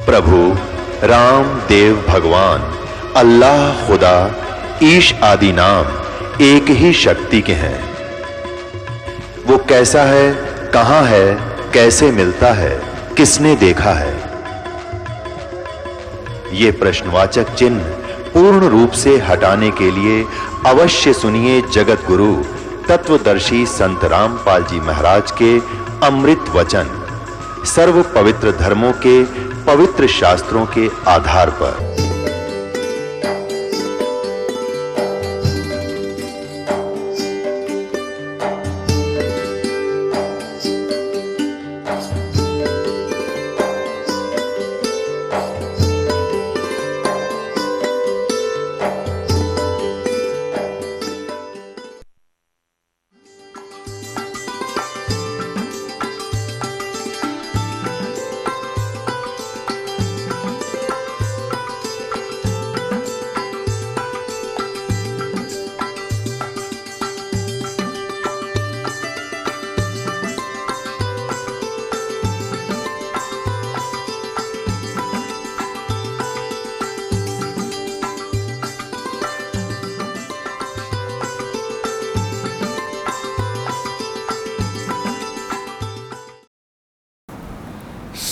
प्रभु राम देव भगवान अल्लाह खुदा ईश आदि नाम एक ही शक्ति के हैं। वो कैसा है, कहां है, कैसे मिलता है, किसने देखा है? ये प्रश्नवाचक चिन्ह पूर्ण रूप से हटाने के लिए अवश्य सुनिए जगत गुरु तत्वदर्शी संत रामपाल जी महाराज के अमृत वचन, सर्व पवित्र धर्मों के पवित्र शास्त्रों के आधार पर।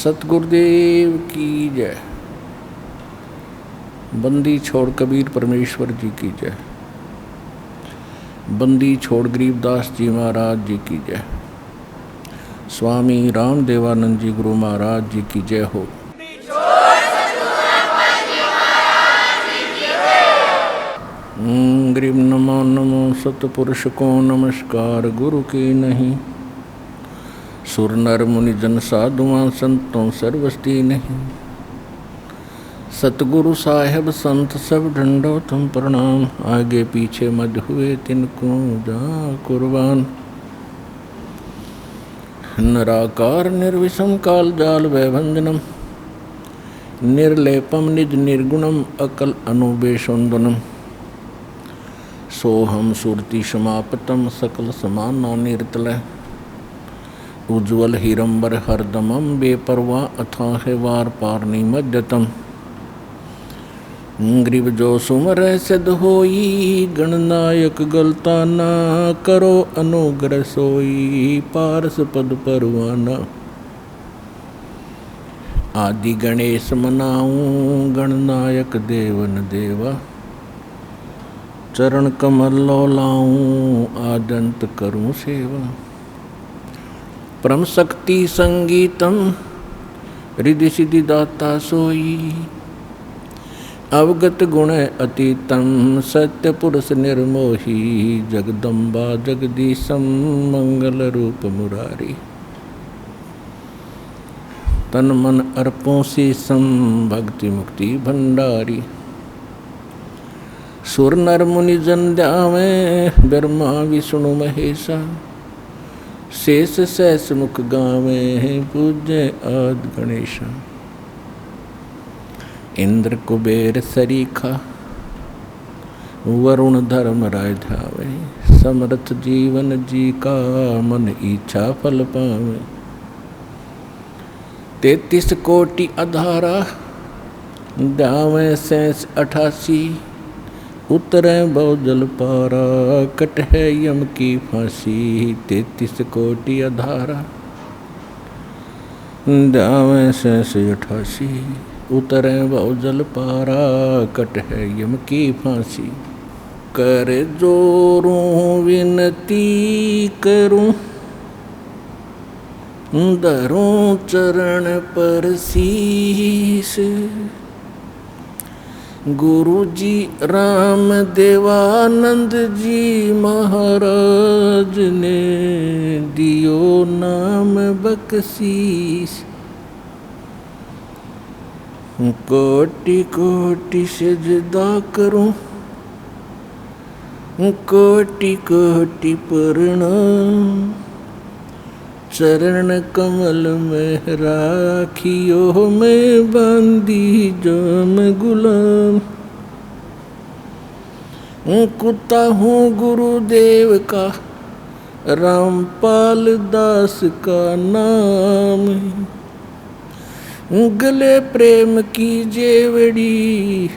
सतगुरुदेव की जय। बंदी छोड़ कबीर परमेश्वर जी की जय। बंदी छोड़ गरीबदास जी महाराज जी की जय। स्वामी रामदेवानंद जी गुरु महाराज जी की जय हो। गरीब नमो नमो सतपुरुष को नमस्कार, गुरु की नहीं सुर नर मुनि जन साधुआं संतों सर्वस्ती नहीं। सतगुरु साहेब संत सब ढंडो तुम प्रणाम, आगे पीछे मध हुए तिनको जा कुर्बान। निराकार निर्विषम काल जाल वैभंजनम, निर्लेपम निज निर्गुणम अकल अनुबेशोन्दनम। सोहम सुरति समापतम सकल समाना निर्तलय, उज्ज्वल हिरंबर हरदमम बेपरवा अथाह वार पारनी मध्यतम। ग्रीव जो सुमर सिद्ध होई, गणनायक गलता ना करो अनुग्रह सोई, पारस पद परवाना। आदि गणेश मनाऊं गणनायक देवन देवा, चरण कमल लो लाऊं आदंत करूं सेवा। परम शक्ति संगीतम रिद्धि सिद्धि दाता सोई, अवगत गुण अतीतम सत्य पुरुष निर्मोही। जगदम्बा जगदीशम मंगल रूप मुरारी, तन मन अर्पों शीशम भक्ति मुक्ति भंडारी। सुर नर मुनि जन ध्यावें ब्रह्मा विष्णु महेशा, शेष सहस मुख गावे पूज्य आदि गणेशा। इंद्र कुबेर सरीखा वरुण धर्म राय ध्यावे, समर्थ जीवन जी का मन इच्छा फल पावे। 33 कोटि अधारा ध्यावे शेष 88, उतरे बहुजल पारा कट है यम की फांसी। 33 कोटि अधारा ध्यावे शेष 88, उतरे बहुजल पारा कट है यम की फांसी। कर जोरूं विनती करूं, धरूं चरण पर शीश। गुरु जी राम देवानंद जी महाराज ने दियो नाम बख्शीश। कोटि कोटि सजदा करूं, कोटि कोटि प्रणाम। चरण कमल में राखियो मैं बंदी जाम गुलाम। कुत्ता हूँ गुरुदेव का, रामपाल दास का नाम। गले प्रेम की जेवड़ी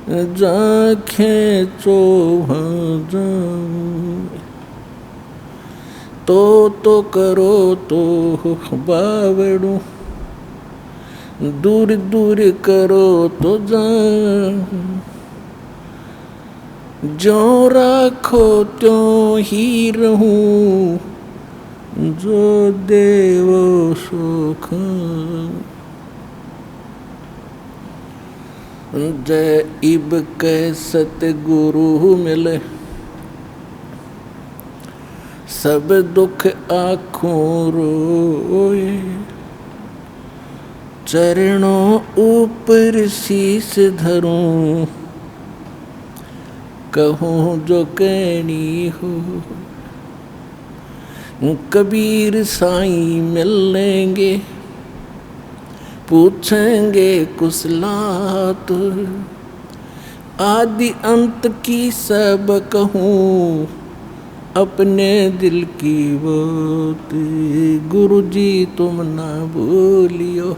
जा खेचो तो करो तो बावड़ू दूर दूर करो तो जा जो राखो त्यों ही रहूं जो देवो सुख जय इब कै सतगुरु मिले सब दुख आँखों रोए चरणों ऊपर शीस धरूं कहूँ जो कहनी हो कबीर साईं मिल लेंगे पूछेंगे कुशलात आदि अंत की सब कहूँ अपने दिल की बात गुरु जी तुम ना भूलियो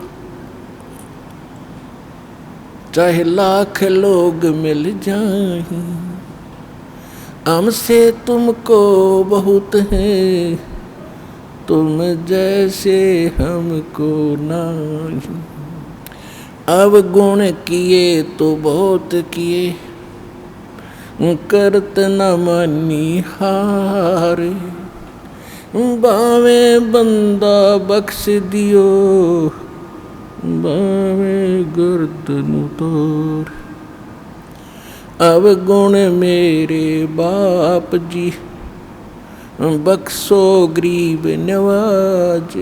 चाहे लाख लोग मिल जाएं हमसे तुमको बहुत है तुम जैसे हमको नहीं अब गुण किए तो बहुत किए करत न मानी हार बावे बंदा बख्श दियो बावे गर्दन उतार अब गुण मेरे बाप जी बख्शो गरीब नवाज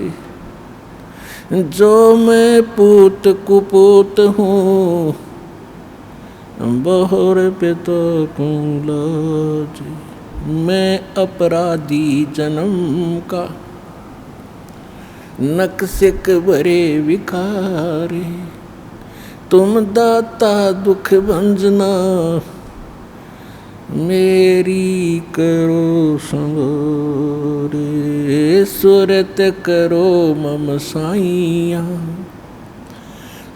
जो मैं पूत कुपूत हूँ बहुर पिता को लाज मैं अपराधी जन्म का नक्सिक भरे विकारी तुम दाता दुख भंजना मेरी करो संवारे सुरत करो मम साइया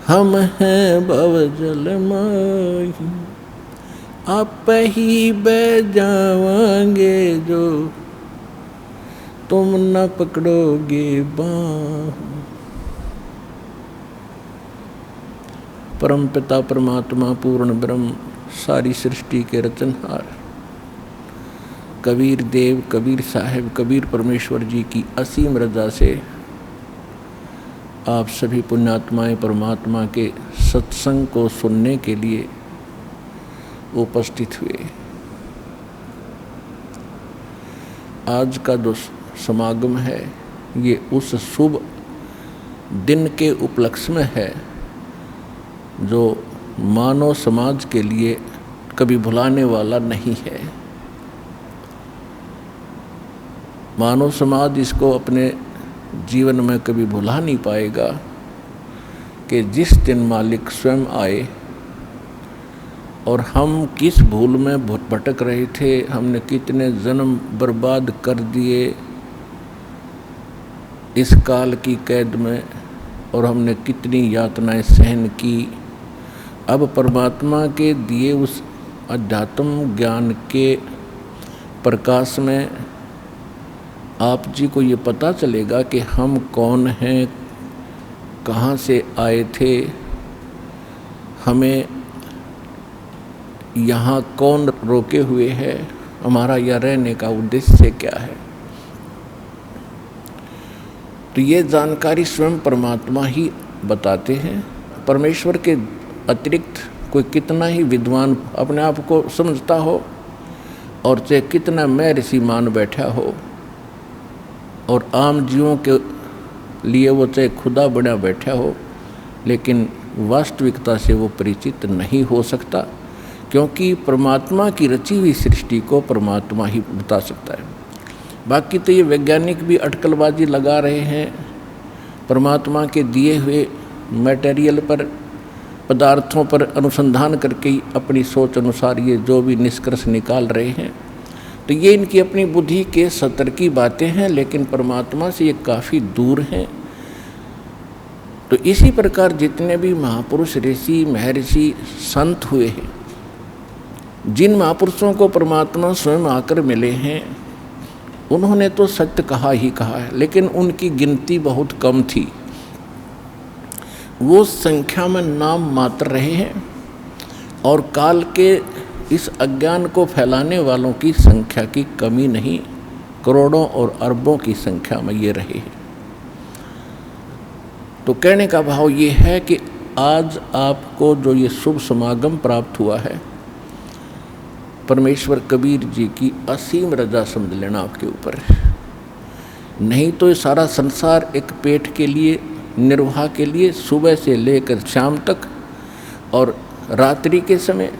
हम हैं भव जल माही आप ही बह जावांगे जो तुम न पकड़ोगे बाँ परम पिता परमात्मा पूर्ण ब्रह्म सारी सृष्टि के रचनहार कबीर देव कबीर साहिब कबीर परमेश्वर जी की असीम रजा से आप सभी पुण्यात्माएं परमात्मा के सत्संग को सुनने के लिए उपस्थित हुए। आज का जो समागम है ये उस शुभ दिन के उपलक्ष्य में है जो मानव समाज के लिए कभी भुलाने वाला नहीं है। मानव समाज इसको अपने जीवन में कभी भुला नहीं पाएगा कि जिस दिन मालिक स्वयं आए और हम किस भूल में भटक रहे थे, हमने कितने जन्म बर्बाद कर दिए इस काल की कैद में और हमने कितनी यातनाएं सहन की। अब परमात्मा के दिए उस अध्यात्म ज्ञान के प्रकाश में आप जी को ये पता चलेगा कि हम कौन हैं, कहाँ से आए थे, हमें यहाँ कौन रोके हुए है, हमारा यह रहने का उद्देश्य क्या है। तो ये जानकारी स्वयं परमात्मा ही बताते हैं। परमेश्वर के अतिरिक्त कोई कितना ही विद्वान अपने आप को समझता हो और चाहे कितना मैं ऋषि मान बैठा हो और आम जीवों के लिए वो चाहे खुदा बना बैठा हो, लेकिन वास्तविकता से वो परिचित नहीं हो सकता, क्योंकि परमात्मा की रची हुई सृष्टि को परमात्मा ही बता सकता है। बाकी तो ये वैज्ञानिक भी अटकलबाजी लगा रहे हैं, परमात्मा के दिए हुए मटेरियल पर पदार्थों पर अनुसंधान करके ही अपनी सोच अनुसार ये जो भी निष्कर्ष निकाल रहे हैं। तो ये इनकी अपनी बुद्धि के स्तर की बातें हैं, लेकिन परमात्मा से ये काफ़ी दूर हैं। तो इसी प्रकार जितने भी महापुरुष, ऋषि, महर्षि, संत हुए हैं, जिन महापुरुषों को परमात्मा स्वयं आकर मिले हैं, उन्होंने तो सत्य कहा ही कहा है, लेकिन उनकी गिनती बहुत कम थी। वो संख्या में नाम मात्र रहे हैं और काल के इस अज्ञान को फैलाने वालों की संख्या की कमी नहीं, करोड़ों और अरबों की संख्या में ये रहे हैं। तो कहने का भाव ये है कि आज आपको जो ये शुभ समागम प्राप्त हुआ है, परमेश्वर कबीर जी की असीम रजा समझ लेना आपके ऊपर। नहीं तो ये सारा संसार एक पेट के लिए, निर्वाह के लिए सुबह से लेकर शाम तक और रात्रि के समय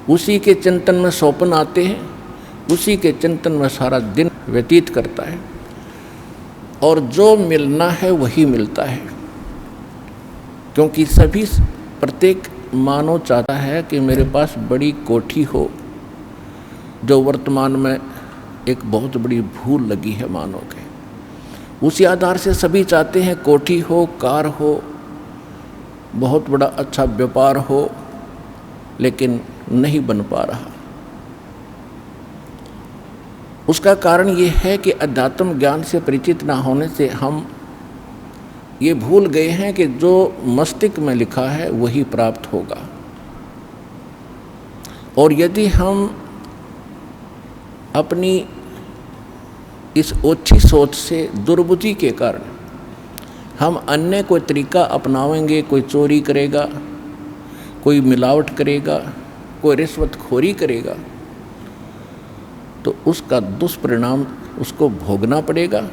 उसी के चिंतन में सौपन आते हैं, उसी के चिंतन में सारा दिन व्यतीत करता है और जो मिलना है वही मिलता है। क्योंकि सभी, प्रत्येक मानव चाहता है कि मेरे पास बड़ी कोठी हो, जो वर्तमान में एक बहुत बड़ी भूल लगी है मानव के। उसी आधार से सभी चाहते हैं कोठी हो, कार हो, बहुत बड़ा अच्छा व्यापार हो, लेकिन नहीं बन पा रहा। उसका कारण ये है कि अध्यात्म ज्ञान से परिचित ना होने से हम ये भूल गए हैं कि जो मस्तिष्क में लिखा है वही प्राप्त होगा। और यदि हम अपनी इस ओछी सोच से, दुर्बुद्धि के कारण हम अन्य कोई तरीका अपनावेंगे, कोई चोरी करेगा, कोई मिलावट करेगा, कोई रिश्वतखोरी करेगा, तो उसका दुष्परिणाम उसको भोगना पड़ेगा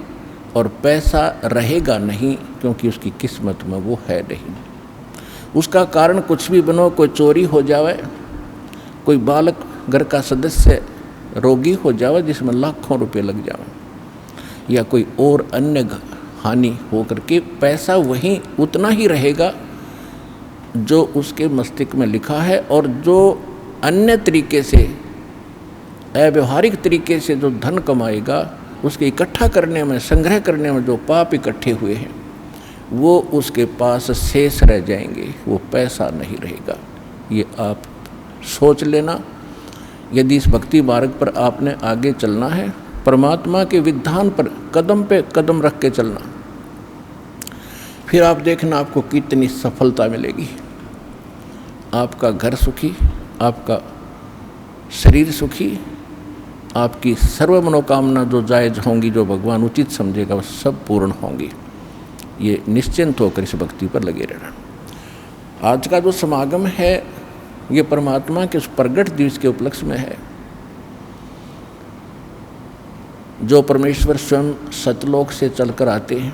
और पैसा रहेगा नहीं, क्योंकि उसकी किस्मत में वो है नहीं। उसका कारण कुछ भी बनो, कोई चोरी हो जावे, कोई बालक घर का सदस्य रोगी हो जावे जिसमें लाखों रुपए लग जावे, या कोई और अन्य हानि हो करके पैसा वहीं उतना ही रहेगा जो उसके मस्तिष्क में लिखा है, और जो अन्य तरीके से, अव्यवहारिक तरीके से जो धन कमाएगा, उसके इकट्ठा करने में, संग्रह करने में जो पाप इकट्ठे हुए हैं वो उसके पास शेष रह जाएंगे, वो पैसा नहीं रहेगा। ये आप सोच लेना। यदि इस भक्ति मार्ग पर आपने आगे चलना है, परमात्मा के विधान पर कदम पे कदम रख के चलना, फिर आप देखना आपको कितनी सफलता मिलेगी। आपका घर सुखी, आपका शरीर सुखी, आपकी सर्व मनोकामना जो जायज होंगी, जो भगवान उचित समझेगा, वो सब पूर्ण होंगी। ये निश्चिंत होकर इस भक्ति पर लगे रहना। आज का जो समागम है ये परमात्मा के उस प्रगट दिवस के उपलक्ष्य में है, जो परमेश्वर स्वयं सतलोक से चलकर आते हैं,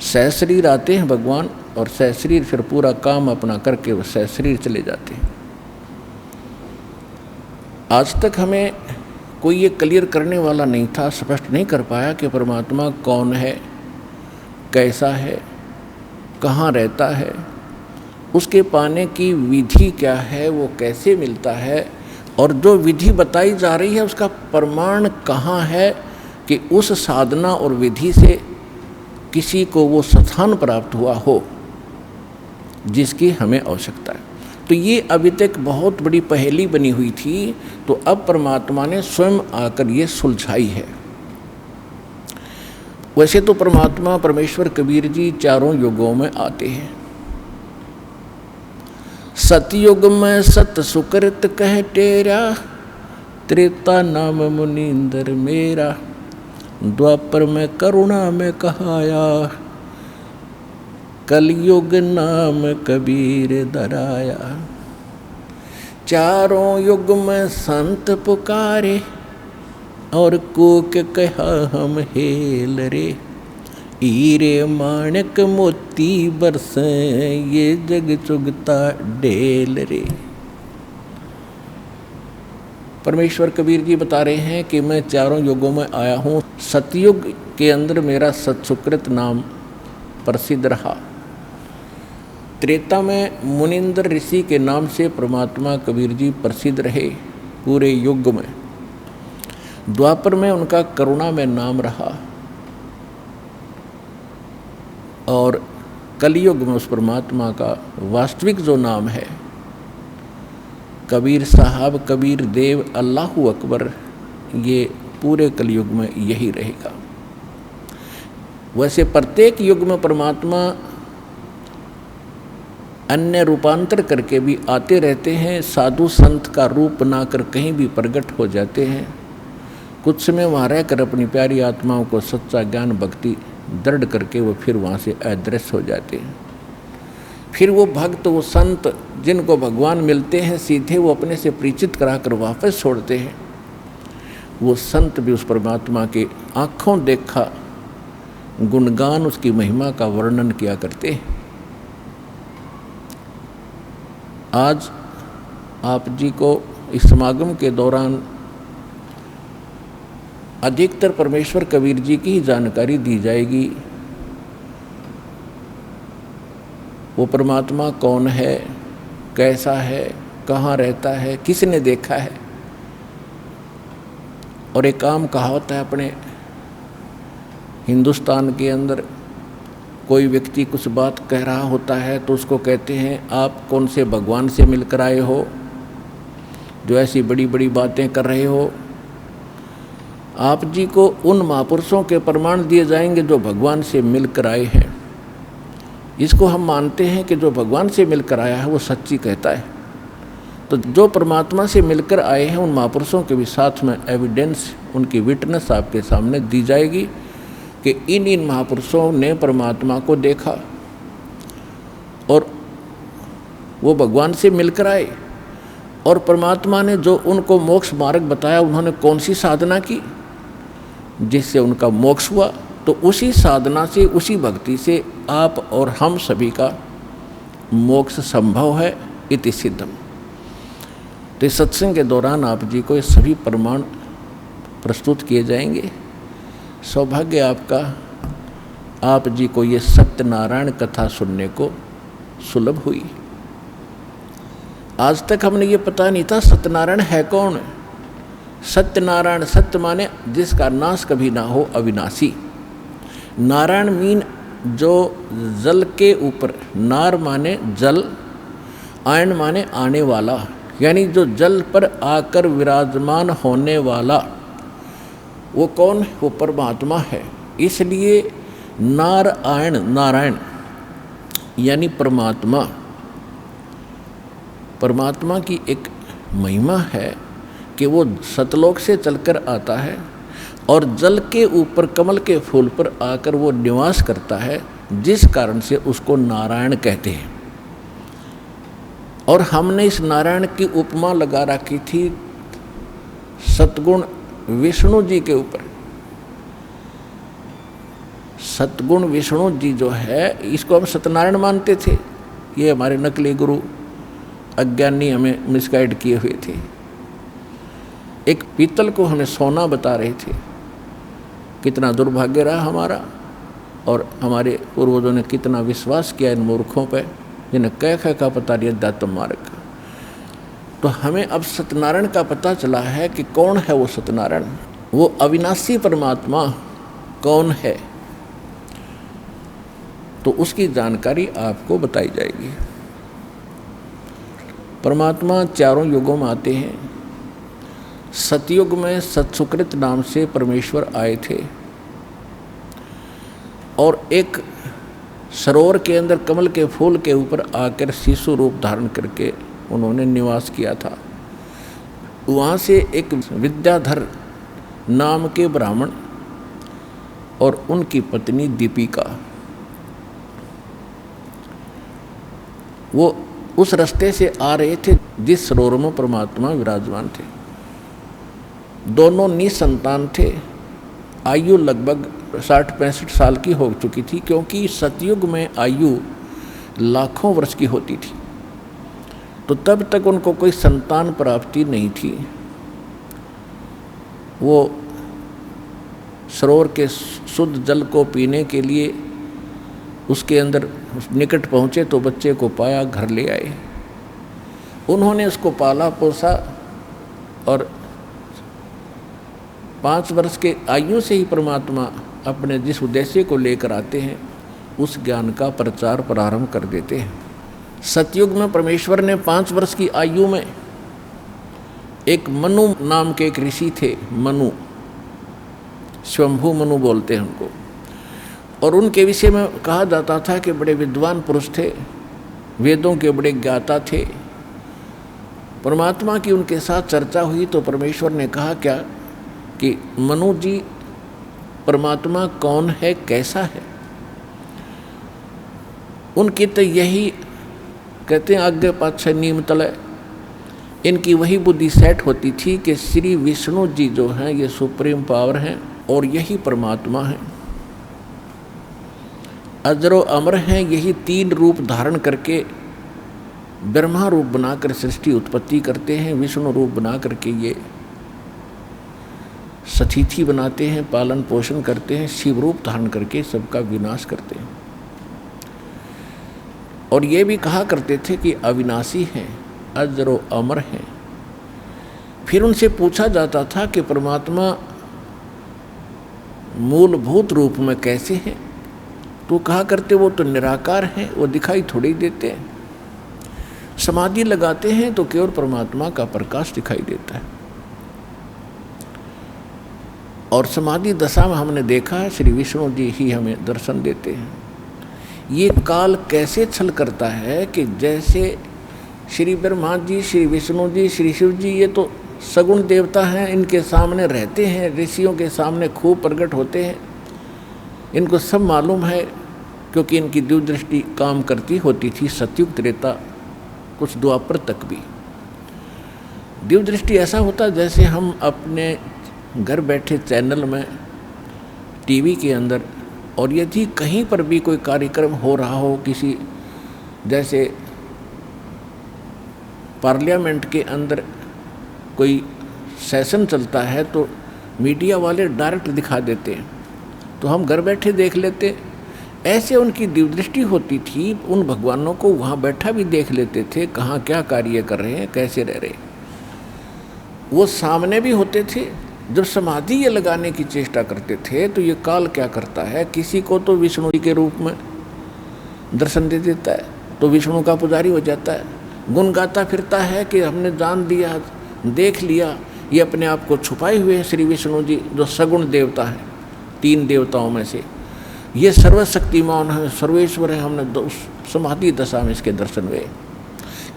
सहशरीर आते हैं भगवान, और सहशरीर फिर पूरा काम अपना करके वो सहशरीर चले जाते हैं। आज तक हमें कोई ये क्लियर करने वाला नहीं था, स्पष्ट नहीं कर पाया कि परमात्मा कौन है, कैसा है, कहाँ रहता है, उसके पाने की विधि क्या है, वो कैसे मिलता है, और जो विधि बताई जा रही है उसका प्रमाण कहाँ है कि उस साधना और विधि से किसी को वो स्थान प्राप्त हुआ हो जिसकी हमें आवश्यकता है। तो ये अभी तक बहुत बड़ी पहेली बनी हुई थी, तो अब परमात्मा ने स्वयं आकर ये सुलझाई है। वैसे तो परमात्मा, परमेश्वर कबीर जी चारों युगों में आते हैं। सतयुग में सत सुकृत कह टेरा, त्रेता नाम मुनींद्र मेरा, द्वापर में करुणा में कहाया, कलयुग नाम कबीर दराया। चारों युग में संत पुकारे, और कूक कहा हम हेल रे, हीरे माणक मोती बरसे, ये जग चुगता ढेल रे। परमेश्वर कबीर जी बता रहे हैं कि मैं चारों युगों में आया हूँ। सतयुग के अंदर मेरा सत्सुकृत नाम प्रसिद्ध रहा। त्रेता में मुनिंद्र ऋषि के नाम से परमात्मा कबीर जी प्रसिद्ध रहे पूरे युग में। द्वापर में उनका करुणा में नाम रहा, और कलयुग में उस परमात्मा का वास्तविक जो नाम है, कबीर साहब, कबीर देव, अल्लाहू अकबर, ये पूरे कलयुग में यही रहेगा। वैसे प्रत्येक युग में परमात्मा अन्य रूपांतर करके भी आते रहते हैं, साधु संत का रूप बनाकर कहीं भी प्रकट हो जाते हैं। कुछ समय वहाँ रहकर अपनी प्यारी आत्माओं को सच्चा ज्ञान भक्ति दृढ़ करके वो फिर वहाँ से अदृश्य हो जाते हैं। फिर वो भक्त, वो संत जिनको भगवान मिलते हैं सीधे, वो अपने से परिचित कराकर वापस छोड़ते हैं। वो संत भी उस परमात्मा के आँखों देखा गुणगान, उसकी महिमा का वर्णन किया करते हैं। आज आप जी को इस समागम के दौरान अधिकतर परमेश्वर कबीर जी की ही जानकारी दी जाएगी। वो परमात्मा कौन है, कैसा है, कहाँ रहता है, किसने देखा है। और एक आम कहावत है अपने हिंदुस्तान के अंदर, कोई व्यक्ति कुछ बात कह रहा होता है तो उसको कहते हैं आप कौन से भगवान से मिलकर आए हो जो ऐसी बड़ी बड़ी बातें कर रहे हो। आप जी को उन महापुरुषों के प्रमाण दिए जाएंगे जो भगवान से मिलकर आए हैं। इसको हम मानते हैं कि जो भगवान से मिलकर आया है वो सच्ची कहता है। तो जो परमात्मा से मिलकर आए हैं उन महापुरुषों के भी साथ में एविडेंस, उनकी विटनेस आपके सामने दी जाएगी कि इन महापुरुषों ने परमात्मा को देखा और वो भगवान से मिलकर आए, और परमात्मा ने जो उनको मोक्ष मार्ग बताया, उन्होंने कौन सी साधना की जिससे उनका मोक्ष हुआ। तो उसी साधना से, उसी भक्ति से आप और हम सभी का मोक्ष संभव है, इति सिद्धम। तो इस सत्संग के दौरान आप जी को ये सभी प्रमाण प्रस्तुत किए जाएंगे। सौभाग्य आपका, आप जी को ये सत्यनारायण कथा सुनने को सुलभ हुई। आज तक हमने ये पता नहीं था सत्यनारायण है कौन। सत्यनारायण, सत्य माने जिसका नाश कभी ना हो, अविनाशी। नारायण मीन जो जल के ऊपर, नार माने जल, आयन माने आने वाला, यानी जो जल पर आकर विराजमान होने वाला। वो कौन? वो परमात्मा है। इसलिए नारायण, नारायण यानी परमात्मा। परमात्मा की एक महिमा है कि वो सतलोक से चलकर आता है और जल के ऊपर कमल के फूल पर आकर वो निवास करता है, जिस कारण से उसको नारायण कहते हैं। और हमने इस नारायण की उपमा लगा रखी थी सतगुण विष्णु जी के ऊपर। सतगुण विष्णु जी जो है, इसको हम सत्यनारायण मानते थे। ये हमारे नकली गुरु अज्ञानी हमें मिसगाइड किए हुए थे। एक पीतल को हमें सोना बता रहे थे। कितना दुर्भाग्य रहा हमारा, और हमारे पूर्वजों ने कितना विश्वास किया इन मूर्खों पर, जिन्हें कह का पता नहीं अध्यात्म मार्ग। तो हमें अब सत्यनारायण का पता चला है कि कौन है वो सत्यनारायण। वो अविनाशी परमात्मा कौन है, तो उसकी जानकारी आपको बताई जाएगी। परमात्मा चारों युगों में आते हैं। सतयुग में सत्सुकृत नाम से परमेश्वर आए थे और एक सरोवर के अंदर कमल के फूल के ऊपर आकर शिशु रूप धारण करके उन्होंने निवास किया था। वहाँ से एक विद्याधर नाम के ब्राह्मण और उनकी पत्नी दीपिका, वो उस रास्ते से आ रहे थे जिस सरोवर में परमात्मा विराजमान थे। दोनों निसंतान थे। आयु लगभग 60-65 साल की हो चुकी थी, क्योंकि सतयुग में आयु लाखों वर्ष की होती थी। तो तब तक उनको कोई संतान प्राप्ति नहीं थी। वो सरोवर के शुद्ध जल को पीने के लिए उसके अंदर निकट पहुँचे तो बच्चे को पाया, घर ले आए। उन्होंने उसको पाला पोसा और 5 वर्ष के आयु से ही परमात्मा अपने जिस उद्देश्य को लेकर आते हैं उस ज्ञान का प्रचार प्रारंभ कर देते हैं। सतयुग में परमेश्वर ने 5 वर्ष की आयु में एक मनु नाम के एक ऋषि थे, मनु, स्वयंभू मनु बोलते हैं उनको, और उनके विषय में कहा जाता था कि बड़े विद्वान पुरुष थे, वेदों के बड़े ज्ञाता थे। परमात्मा की उनके साथ चर्चा हुई तो परमेश्वर ने कहा क्या कि मनु जी, परमात्मा कौन है, कैसा है? उनकी तो यही कहते हैं आगे पाछे नीम तले, इनकी वही बुद्धि सेट होती थी कि श्री विष्णु जी जो हैं ये सुप्रीम पावर हैं और यही परमात्मा है, अजरो अमर हैं, यही 3 रूप धारण करके ब्रह्मा रूप बनाकर सृष्टि उत्पत्ति करते हैं, विष्णु रूप बना करके ये सतिथि बनाते हैं, पालन पोषण करते हैं, शिव रूप धारण करके सबका विनाश करते हैं। और ये भी कहा करते थे कि अविनाशी हैं, अजरो अमर हैं। फिर उनसे पूछा जाता था कि परमात्मा मूलभूत रूप में कैसे हैं? तो कहा करते वो तो निराकार हैं, वो दिखाई थोड़ी देते हैं। समाधि लगाते हैं तो केवल परमात्मा का प्रकाश दिखाई देता है। और समाधि दशा में हमने देखा है श्री विष्णु जी ही हमें दर्शन देते हैं। ये काल कैसे छल करता है कि जैसे श्री ब्रह्मा जी, श्री विष्णु जी, श्री शिव जी ये तो सगुण देवता हैं, इनके सामने रहते हैं, ऋषियों के सामने खूब प्रकट होते हैं, इनको सब मालूम है क्योंकि इनकी दिव्य दृष्टि काम करती होती थी। सतयुग त्रेता कुछ द्वापर तक भी दिव्य दृष्टि ऐसा होता जैसे हम अपने घर बैठे चैनल में टीवी के अंदर, और यदि कहीं पर भी कोई कार्यक्रम हो रहा हो, किसी जैसे पार्लियामेंट के अंदर कोई सेशन चलता है तो मीडिया वाले डायरेक्ट दिखा देते हैं तो हम घर बैठे देख लेते। ऐसे उनकी दिव्य दृष्टि होती थी, उन भगवानों को वहाँ बैठा भी देख लेते थे, कहाँ क्या कार्य कर रहे हैं, कैसे रह रहे। वो सामने भी होते थे। जब समाधि ये लगाने की चेष्टा करते थे तो ये काल क्या करता है, किसी को तो विष्णु जी के रूप में दर्शन दे देता है तो विष्णु का पुजारी हो जाता है, गुण गाता फिरता है कि हमने जान दिया, देख लिया, ये अपने आप को छुपाए हुए श्री विष्णु जी जो सगुण देवता है, 3 देवताओं में से ये सर्वशक्तिमान है, सर्वेश्वर है। हमने समाधि दशा में इसके दर्शन हुए।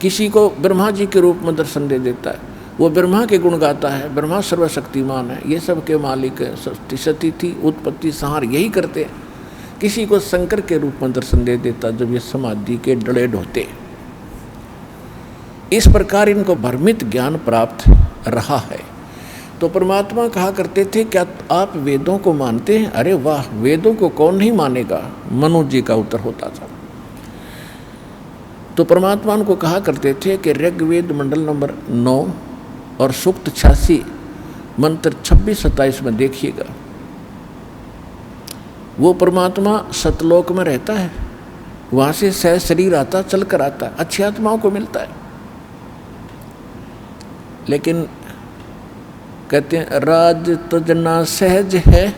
किसी को ब्रह्मा जी के रूप में दर्शन दे देता है, वो ब्रह्मा के गुण गाता है, ब्रह्मा सर्वशक्तिमान है, ये सब के मालिक है, सृष्टि थी उत्पत्ति संहार यही करते हैं। किसी को शंकर के रूप में दर्शन दे देता जब ये समाधि के डड़ेड होते। इस प्रकार इनको भ्रमित ज्ञान प्राप्त रहा है। तो परमात्मा कहा करते थे क्या आप वेदों को मानते हैं? अरे वाह, वेदों को कौन नहीं मानेगा, मनु जी का उत्तर होता था। तो परमात्मा उनको कहा करते थे कि ऋग्वेद मंडल नंबर 9 और सूक्त 86 मंत्र 26-27 में देखिएगा, वो परमात्मा सतलोक में रहता है, वहाँ से सह शरीर आता, चल कर आता है, अच्छी आत्माओं को मिलता है। लेकिन कहते हैं राज तजना सहज है,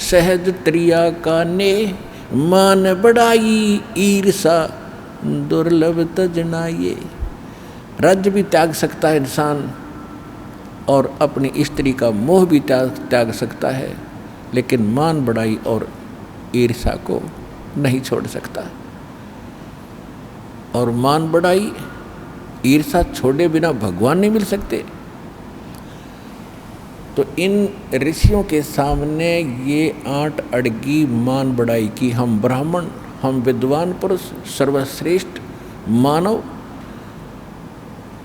सहज त्रिया का ने, मान बढ़ाई ईर्षा दुर्लभ तजना ये। राज्य भी त्याग सकता है इंसान और अपनी स्त्री का मोह भी त्याग सकता है, लेकिन मान बढ़ाई और ईर्षा को नहीं छोड़ सकता। और मान बढ़ाई ईर्षा छोड़े बिना भगवान नहीं मिल सकते। तो इन ऋषियों के सामने ये 8 अड़गी मान बढ़ाई की हम ब्राह्मण, हम विद्वान पुरुष, सर्वश्रेष्ठ मानव,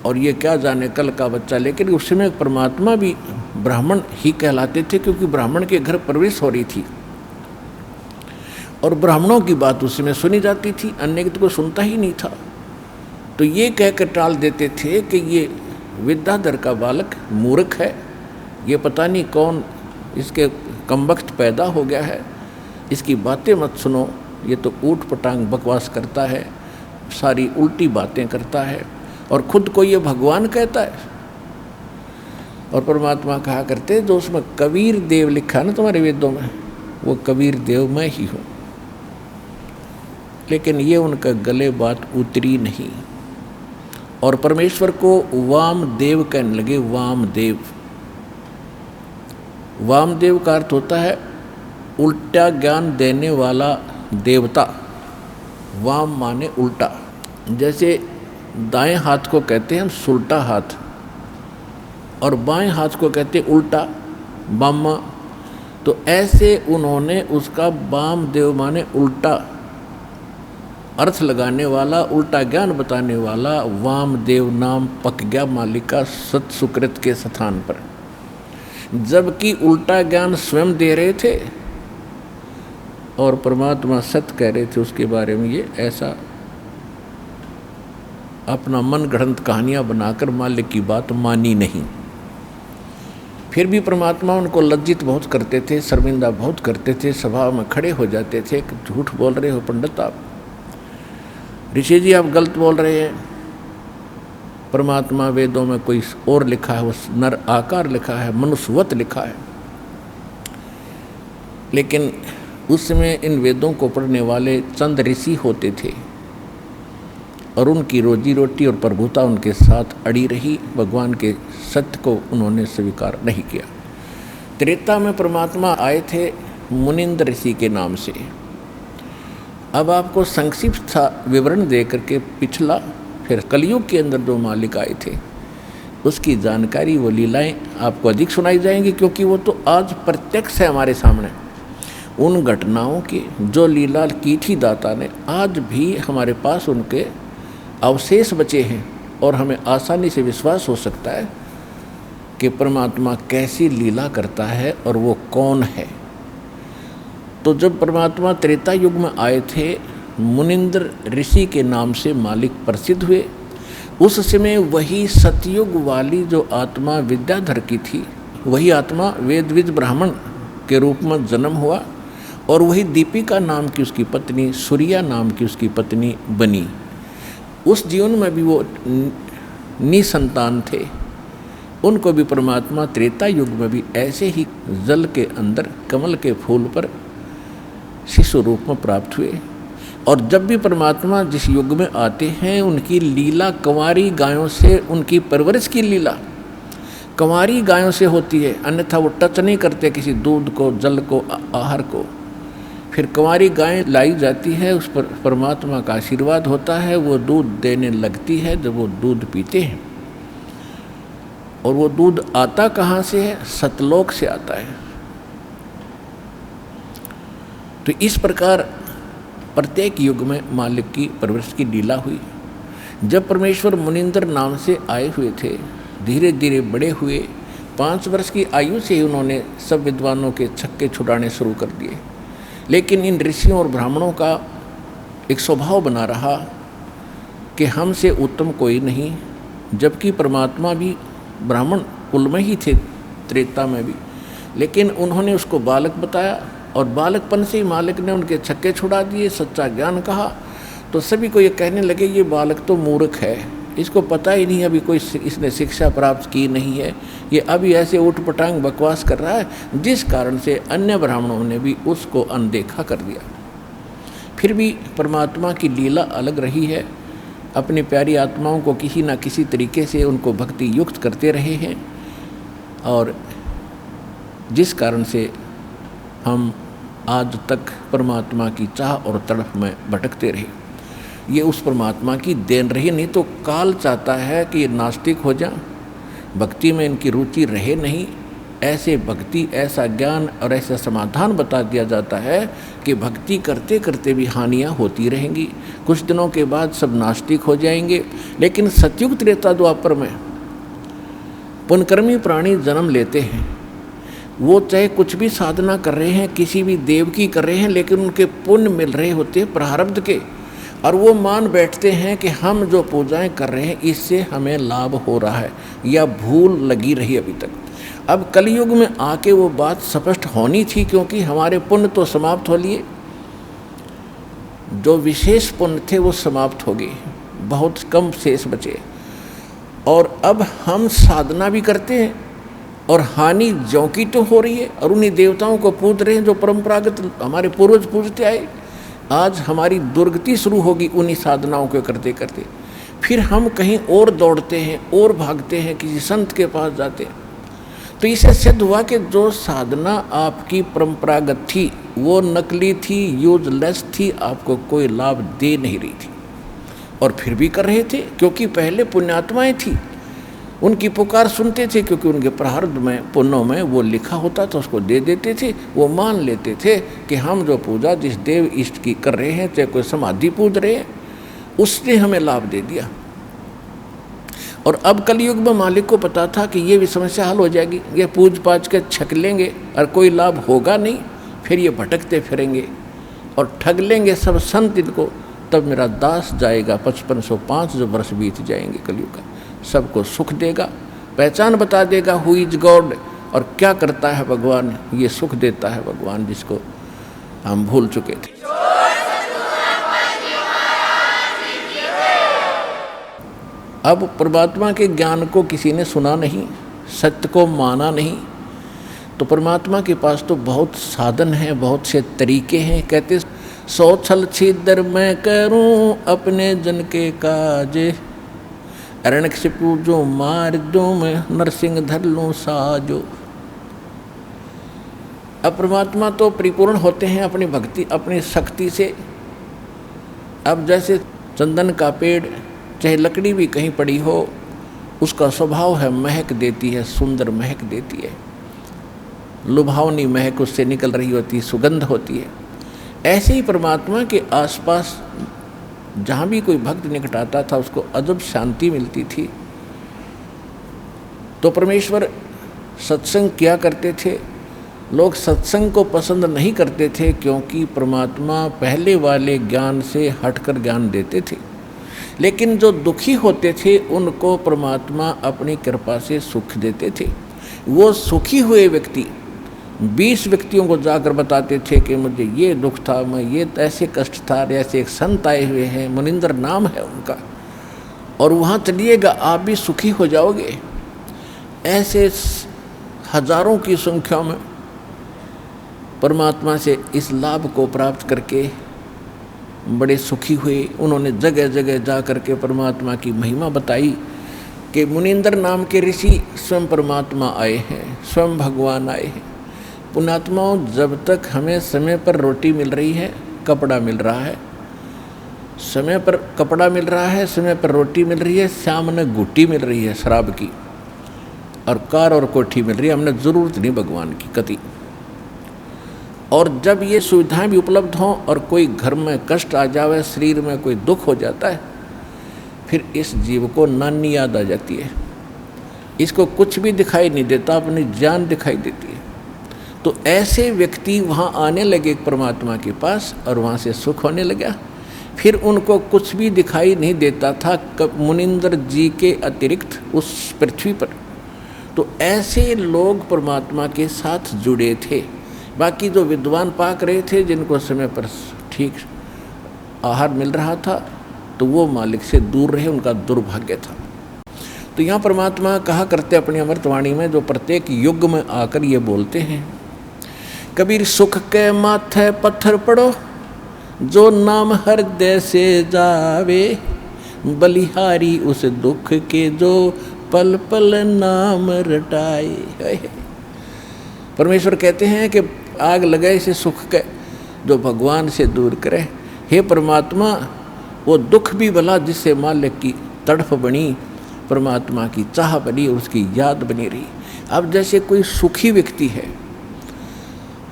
और ये क्या जाने कल का बच्चा। लेकिन उस समय परमात्मा भी ब्राह्मण ही कहलाते थे क्योंकि ब्राह्मण के घर प्रवेश हो रही थी और ब्राह्मणों की बात उस समय सुनी जाती थी, अन्य की तो कोई सुनता ही नहीं था। तो ये कहकर टाल देते थे कि ये विद्याधर का बालक मूर्ख है, ये पता नहीं कौन इसके कमबख्त पैदा हो गया है, इसकी बातें मत सुनो, ये तो ऊट पटांग बकवास करता है, सारी उल्टी बातें करता है और खुद को ये भगवान कहता है। और परमात्मा कहा करते जो उसमें कबीर देव लिखा है ना तुम्हारे वेदों में, वो कबीर देव मैं ही हूँ। लेकिन ये उनका गले बात उतरी नहीं और परमेश्वर को वामदेव कहने लगे। वामदेव, वामदेव का अर्थ होता है उल्टा ज्ञान देने वाला देवता। वाम माने उल्टा, जैसे दाएं हाथ को कहते हैं हम सुल्टा हाथ और बाएं हाथ को कहते हैं उल्टा, बामा। तो ऐसे उन्होंने उसका वामदेव माने उल्टा अर्थ लगाने वाला, उल्टा ज्ञान बताने वाला वामदेव नाम पक गया मालिक का सत सुकृत के स्थान पर, जबकि उल्टा ज्ञान स्वयं दे रहे थे और परमात्मा सत्य कह रहे थे उसके बारे में। ये ऐसा अपना मन गढ़ंत कहानियाँ बनाकर मालिक की बात मानी नहीं। फिर भी परमात्मा उनको लज्जित बहुत करते थे, शर्मिंदा बहुत करते थे, सभा में खड़े हो जाते थे कि झूठ बोल रहे हो पंडित आप, ऋषि जी आप गलत बोल रहे हैं। परमात्मा वेदों में कोई और लिखा है, वो नर आकार लिखा है, मनुष्यवत लिखा है। लेकिन उस समय इन वेदों को पढ़ने वाले चंद ऋषि होते थे और उनकी रोजी रोटी और प्रभुता उनके साथ अड़ी रही। भगवान के सत्य को उन्होंने स्वीकार नहीं किया। त्रेता में परमात्मा आए थे मुनिंद्र ऋषि के नाम से। अब आपको संक्षिप्त सा विवरण दे करके पिछला फिर कलयुग के अंदर जो मालिक आए थे उसकी जानकारी, वो लीलाएं आपको अधिक सुनाई जाएंगी, क्योंकि वो तो आज प्रत्यक्ष है हमारे सामने। उन घटनाओं की जो लीला की थी दाता ने, आज भी हमारे पास उनके अवशेष बचे हैं और हमें आसानी से विश्वास हो सकता है कि परमात्मा कैसी लीला करता है और वो कौन है। तो जब परमात्मा त्रेता युग में आए थे, मुनिंद्र ऋषि के नाम से मालिक प्रसिद्ध हुए। उस समय वही सतयुग वाली जो आत्मा विद्याधर की थी, वही आत्मा वेदविद ब्राह्मण के रूप में जन्म हुआ और वही दीपिका नाम की उसकी पत्नी, सूर्या नाम की उसकी पत्नी बनी। उस जीवन में भी वो निसंतान थे। उनको भी परमात्मा त्रेता युग में भी ऐसे ही जल के अंदर कमल के फूल पर शिशु रूप में प्राप्त हुए। और जब भी परमात्मा जिस युग में आते हैं, उनकी लीला कंवारी गायों से, उनकी परवरिश की लीला कंवारी गायों से होती है, अन्यथा वो टच नहीं करते किसी दूध को, जल को, आहार को। फिर कंवारी गायें लाई जाती है, उस पर परमात्मा का आशीर्वाद होता है, वो दूध देने लगती है जब वो दूध पीते हैं। और वो दूध आता कहाँ से है? सतलोक से आता है। तो इस प्रकार प्रत्येक युग में मालिक की परवरिश की लीला हुई। जब परमेश्वर मुनिंद्र नाम से आए हुए थे, धीरे धीरे बड़े हुए। 5 वर्ष की आयु से ही उन्होंने सब विद्वानों के छक्के छुड़ाने शुरू कर दिए। लेकिन इन ऋषियों और ब्राह्मणों का एक स्वभाव बना रहा कि हमसे उत्तम कोई नहीं, जबकि परमात्मा भी ब्राह्मण कुल में ही थे, त्रेता में भी। लेकिन उन्होंने उसको बालक बताया और बालकपन से ही मालिक ने उनके छक्के छुड़ा दिए, सच्चा ज्ञान कहा। तो सभी को ये कहने लगे ये बालक तो मूर्ख है, इसको पता ही नहीं, अभी कोई इसने शिक्षा प्राप्त की नहीं है, ये अभी ऐसे उठ पटांग बकवास कर रहा है, जिस कारण से अन्य ब्राह्मणों ने भी उसको अनदेखा कर दिया। फिर भी परमात्मा की लीला अलग रही है। अपनी प्यारी आत्माओं को किसी न किसी तरीके से उनको भक्ति युक्त करते रहे हैं और जिस कारण से हम आज तक परमात्मा की चाह और तड़प में भटकते रहे। ये उस परमात्मा की देन रही, नहीं तो काल चाहता है कि ये नास्तिक हो जाए, भक्ति में इनकी रुचि रहे नहीं। ऐसे भक्ति, ऐसा ज्ञान और ऐसा समाधान बता दिया जाता है कि भक्ति करते करते भी हानियाँ होती रहेंगी, कुछ दिनों के बाद सब नास्तिक हो जाएंगे। लेकिन सतयुग त्रेता द्वापर में पुण्यकर्मी प्राणी जन्म लेते हैं, वो चाहे कुछ भी साधना कर रहे हैं, किसी भी देव की कर रहे हैं, लेकिन उनके पुण्य मिल रहे होते हैं प्रारब्ध के, और वो मान बैठते हैं कि हम जो पूजाएं कर रहे हैं इससे हमें लाभ हो रहा है या भूल लगी रही अभी तक। अब कलयुग में आके वो बात स्पष्ट होनी थी, क्योंकि हमारे पुण्य तो समाप्त हो लिए, जो विशेष पुण्य थे वो समाप्त हो गए, बहुत कम शेष बचे। और अब हम साधना भी करते हैं और हानि ज्यों की तो हो रही है, और उन्हीं देवताओं को पूज रहे हैं जो परंपरागत हमारे पूर्वज पूजते आए। आज हमारी दुर्गति शुरू होगी उन्हीं साधनाओं को करते करते। फिर हम कहीं और दौड़ते हैं और भागते हैं, किसी संत के पास जाते हैं। तो इसे सिद्ध हुआ कि जो साधना आपकी परंपरागत थी वो नकली थी, यूजलेस थी, आपको कोई लाभ दे नहीं रही थी। और फिर भी कर रहे थे, क्योंकि पहले पुण्यात्माएं थी, उनकी पुकार सुनते थे, क्योंकि उनके प्रारब्ध में, पुण्यों में वो लिखा होता था, उसको दे देते थे। वो मान लेते थे कि हम जो पूजा जिस देव इष्ट की कर रहे हैं, चाहे कोई समाधि पूज रहे हैं, उसने हमें लाभ दे दिया। और अब कलयुग में मालिक को पता था कि ये भी समस्या हल हो जाएगी, ये पूज पाज के छक लेंगे और कोई लाभ होगा नहीं, फिर ये भटकते फिरेंगे और ठग लेंगे सब संत इनको, तब मेरा दास जाएगा 5505 जो वर्ष बीत जाएंगे कलयुग का, सबको सुख देगा, पहचान बता देगा हु इज गॉड, और क्या करता है भगवान, ये सुख देता है भगवान जिसको हम भूल चुके थे। अब परमात्मा के ज्ञान को किसी ने सुना नहीं, सत्य को माना नहीं, तो परमात्मा के पास तो बहुत साधन हैं, बहुत से तरीके हैं। कहते 100 छल छिद्र मैं करूं अपने जन के काज, हिरण्यकशिपु जो मार दूं मैं नरसिंह धर लूं साजो। अब परमात्मा तो परिपूर्ण होते हैं अपनी भक्ति, अपनी शक्ति से। अब जैसे चंदन का पेड़, चाहे लकड़ी भी कहीं पड़ी हो, उसका स्वभाव है महक देती है, सुंदर महक देती है, लुभावनी महक उससे निकल रही होती, सुगंध होती है। ऐसे ही परमात्मा के आसपास जहाँ भी कोई भक्त निकट आता था उसको अजब शांति मिलती थी। तो परमेश्वर सत्संग किया करते थे। लोग सत्संग को पसंद नहीं करते थे, क्योंकि परमात्मा पहले वाले ज्ञान से हटकर ज्ञान देते थे। लेकिन जो दुखी होते थे उनको परमात्मा अपनी कृपा से सुख देते थे। वो सुखी हुए व्यक्ति 20 व्यक्तियों को जाकर बताते थे कि मुझे ये दुख था, मैं ये ऐसे कष्ट था, ऐसे एक संत आए हुए हैं, मुनिंदर नाम है उनका, और वहाँ चलिएगा आप भी सुखी हो जाओगे। ऐसे हजारों की संख्या में परमात्मा से इस लाभ को प्राप्त करके बड़े सुखी हुए। उन्होंने जगह जगह जा कर के परमात्मा की महिमा बताई कि मुनिंदर नाम के ऋषि स्वयं परमात्मा आए हैं, स्वयं भगवान आए हैं। पुण्यात्माओं, जब तक हमें समय पर रोटी मिल रही है, कपड़ा मिल रहा है, समय पर कपड़ा मिल रहा है, समय पर रोटी मिल रही है, सामने गुट्टी मिल रही है शराब की, और कार और कोठी मिल रही है, हमने ज़रूरत नहीं भगवान की कति। और जब ये सुविधाएं भी उपलब्ध हों और कोई घर में कष्ट आ जावे, शरीर में कोई दुख हो जाता है, फिर इस जीव को नानी याद आ जाती है। इसको कुछ भी दिखाई नहीं देता, अपनी जान दिखाई देती है। तो ऐसे व्यक्ति वहाँ आने लगे परमात्मा के पास, और वहाँ से सुख होने लगा। फिर उनको कुछ भी दिखाई नहीं देता था मुनिंदर जी के अतिरिक्त उस पृथ्वी पर। तो ऐसे लोग परमात्मा के साथ जुड़े थे। बाकी जो विद्वान पाक रहे थे, जिनको समय पर ठीक आहार मिल रहा था, तो वो मालिक से दूर रहे, उनका दुर्भाग्य था। तो यहाँ परमात्मा कहा करते अपनी अमृतवाणी में, जो प्रत्येक युग में आकर ये बोलते हैं, कबीर सुख के माथे पत्थर पड़ो, जो नाम हृदय से जावे, बलिहारी उस दुख के जो पल पल नाम रटाए। परमेश्वर कहते हैं कि आग लगाए इसे सुख के जो भगवान से दूर करे। हे परमात्मा, वो दुख भी भला जिससे मालिक की तड़फ बनी, परमात्मा की चाह बनी, उसकी याद बनी रही। अब जैसे कोई सुखी व्यक्ति है,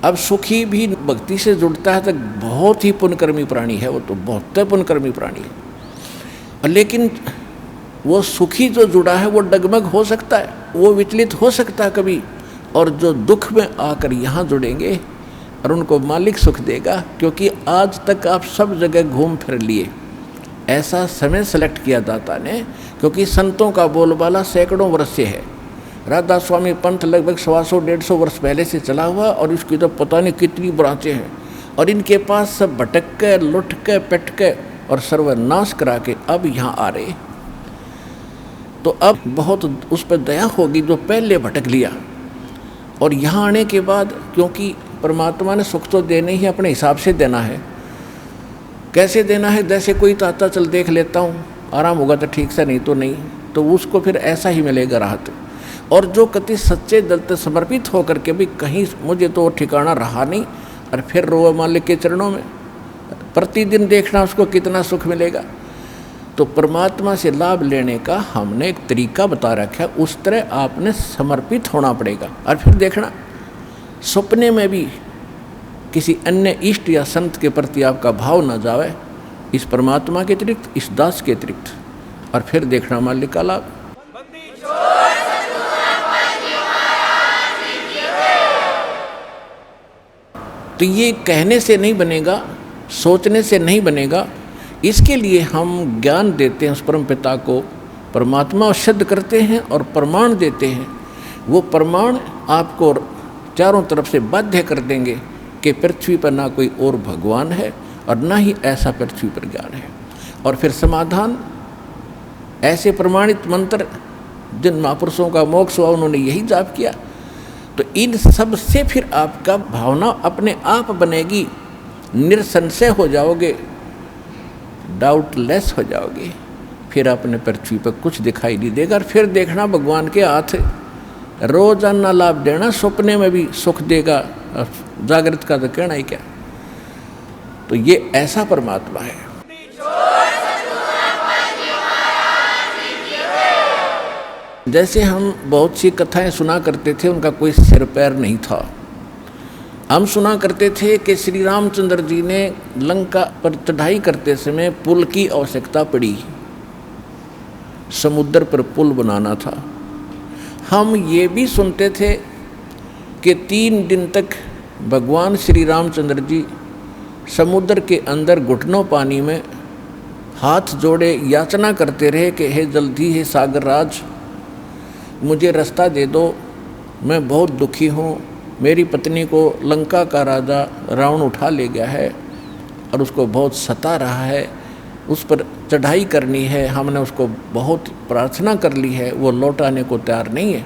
अब सुखी भी भक्ति से जुड़ता है तो बहुत ही पुण्यकर्मी प्राणी है, वो तो बहुत पुण्यकर्मी प्राणी है। लेकिन वो सुखी जो जुड़ा है वो डगमग हो सकता है, वो विचलित हो सकता है कभी, और जो दुख में आकर यहाँ जुड़ेंगे और उनको मालिक सुख देगा। क्योंकि आज तक आप सब जगह घूम फिर लिए, ऐसा समय सेलेक्ट किया दाता ने, क्योंकि संतों का बोलबाला सैकड़ों वर्ष से है। राधा स्वामी पंथ लगभग 125-150 वर्ष पहले से चला हुआ, और इसकी तो पता नहीं कितनी ब्रांचें हैं, और इनके पास सब भटक के, लुट के, पिट के और सर्वनाश करा के अब यहाँ आ रहे। तो अब बहुत उस पर दया होगी जो पहले भटक लिया, और यहाँ आने के बाद, क्योंकि परमात्मा ने सुख तो देने ही अपने हिसाब से देना है, कैसे देना है, जैसे कोई चाहता चल देख लेता हूँ, आराम होगा तो ठीक से, नहीं तो नहीं, तो उसको फिर ऐसा ही मिलेगा राहत। और जो कति सच्चे दिल से समर्पित होकर के भी कहीं मुझे तो ठिकाना रहा नहीं, और फिर रोए मालिक के चरणों में, प्रतिदिन देखना उसको कितना सुख मिलेगा। तो परमात्मा से लाभ लेने का हमने एक तरीका बता रखा है, उस तरह आपने समर्पित होना पड़ेगा। और फिर देखना सपने में भी किसी अन्य इष्ट या संत के प्रति आपका भाव न जावे, इस परमात्मा के अतिरिक्त, इस दास के अतिरिक्त, और फिर देखना मालिक का लाभ। तो ये कहने से नहीं बनेगा, सोचने से नहीं बनेगा, इसके लिए हम ज्ञान देते हैं उस परम पिता को, परमात्मा सिद्ध करते हैं और प्रमाण देते हैं। वो प्रमाण आपको चारों तरफ से बाध्य कर देंगे कि पृथ्वी पर ना कोई और भगवान है और ना ही ऐसा पृथ्वी पर ज्ञान है। और फिर समाधान, ऐसे प्रमाणित मंत्र जिन महापुरुषों का मोक्ष हुआ उन्होंने यही जाप किया। तो इन सब से फिर आपका भावना अपने आप बनेगी, निसंशय हो जाओगे, डाउटलेस हो जाओगे, फिर अपने पृथ्वी पर कुछ दिखाई नहीं देगा। और फिर देखना भगवान के हाथ रोजाना लाभ देना, सपने में भी सुख देगा, जागृत का तो कहना ही क्या। तो ये ऐसा परमात्मा है। जैसे हम बहुत सी कथाएं सुना करते थे, उनका कोई सिर पैर नहीं था। हम सुना करते थे कि श्री रामचंद्र जी ने लंका पर चढ़ाई करते समय पुल की आवश्यकता पड़ी, समुद्र पर पुल बनाना था। हम ये भी सुनते थे कि 3 दिन तक भगवान श्री रामचंद्र जी समुद्र के अंदर घुटनों पानी में हाथ जोड़े याचना करते रहे कि हे जल्दी हे सागर राज, मुझे रास्ता दे दो, मैं बहुत दुखी हूँ, मेरी पत्नी को लंका का राजा रावण उठा ले गया है और उसको बहुत सता रहा है, उस पर चढ़ाई करनी है, हमने उसको बहुत प्रार्थना कर ली है, वो लौट आने को तैयार नहीं है।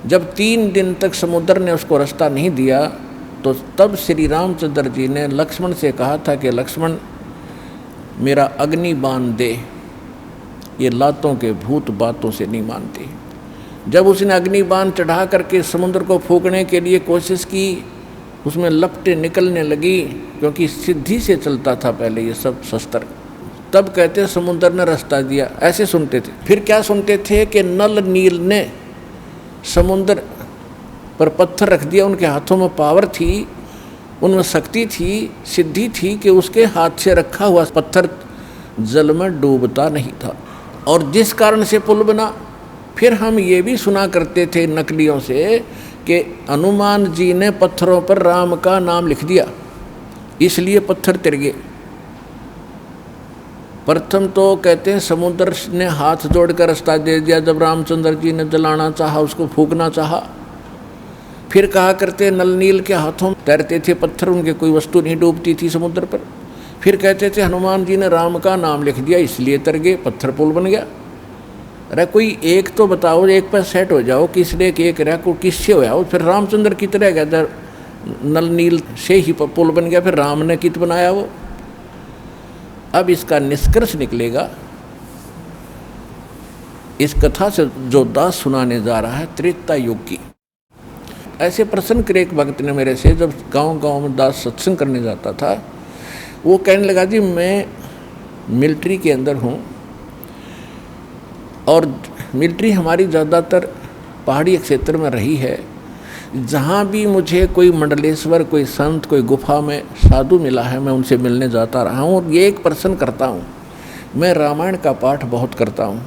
जब 3 दिन तक समुद्र ने उसको रास्ता नहीं दिया, तो तब श्री रामचंद्र जी ने लक्ष्मण से कहा था कि लक्ष्मण मेरा अग्नि बाण दे, ये लातों के भूत बातों से नहीं मानते। जब उसने अग्नि बाण चढ़ा करके समुद्र को फूकने के लिए कोशिश की, उसमें लपटें निकलने लगी, क्योंकि सिद्धि से चलता था पहले ये सब शस्त्र। तब कहते समुद्र ने रास्ता दिया, ऐसे सुनते थे। फिर क्या सुनते थे कि नल नील ने समुद्र पर पत्थर रख दिया, उनके हाथों में पावर थी, उनमें शक्ति थी, सिद्धि थी कि उसके हाथ से रखा हुआ पत्थर जल में डूबता नहीं था, और जिस कारण से पुल बना। फिर हम ये भी सुना करते थे नकलियों से कि हनुमान जी ने पत्थरों पर राम का नाम लिख दिया, इसलिए पत्थर तिर गए। प्रथम तो कहते हैं समुद्र ने हाथ जोड़कर रास्ता दे दिया जब रामचंद्र जी ने जलाना चाहा, उसको फूकना चाहा। फिर कहा करते नल नील के हाथों तैरते थे पत्थर, उनके कोई वस्तु नहीं डूबती थी समुद्र पर। फिर कहते थे हनुमान जी ने राम का नाम लिख दिया, इसलिए तर गए, पत्थर पुल बन गया। अरे कोई एक तो बताओ, एक पर सेट हो जाओ, किसने एक रहा को किससे हो जाओ। फिर रामचंद्र की तरह गया, नल नील से ही पुल बन गया, फिर राम ने कित बनाया वो। अब इसका निष्कर्ष निकलेगा, इस कथा से जो दास सुनाने जा रहा है त्रेता युग की। ऐसे प्रश्न करे एक भक्त ने मेरे से, जब गांव-गांव में दास सत्संग करने जाता था, वो कहने लगा जी मैं मिलिट्री के अंदर हूँ, और मिलिट्री हमारी ज़्यादातर पहाड़ी क्षेत्र में रही है। जहाँ भी मुझे कोई मंडलेश्वर, कोई संत, कोई गुफा में साधु मिला है, मैं उनसे मिलने जाता रहा हूँ। और ये एक प्रश्न करता हूँ, मैं रामायण का पाठ बहुत करता हूँ,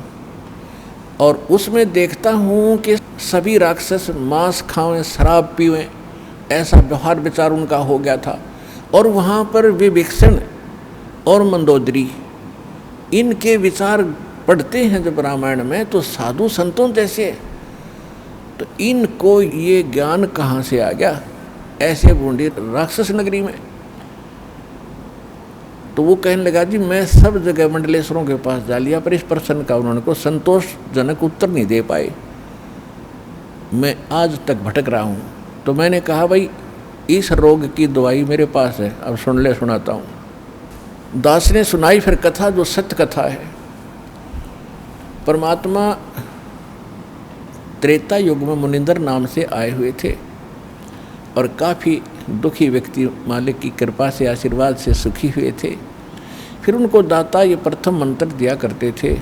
और उसमें देखता हूँ कि सभी राक्षस मांस खावें, शराब पीवें, ऐसा व्यवहार विचार उनका हो गया था। और वहाँ पर विभीषण और मंदोदरी, इनके विचार पढ़ते हैं जब रामायण में, तो साधु संतों जैसे, तो इनको ये ज्ञान कहाँ से आ गया ऐसे बूंदी राक्षस नगरी में। तो वो कहने लगा जी मैं सब जगह मंडलेश्वरों के पास जा लिया, पर इस प्रश्न का उन्होंने को संतोषजनक उत्तर नहीं दे पाए, मैं आज तक भटक रहा हूँ। तो मैंने कहा भाई इस रोग की दवाई मेरे पास है, अब सुन ले, सुनाता हूँ। दास ने सुनाई फिर कथा जो सत्य कथा है। परमात्मा त्रेता युग में मुनिंदर नाम से आए हुए थे और काफ़ी दुखी व्यक्ति मालिक की कृपा से आशीर्वाद से सुखी हुए थे। फिर उनको दाता ये प्रथम मंत्र दिया करते थे।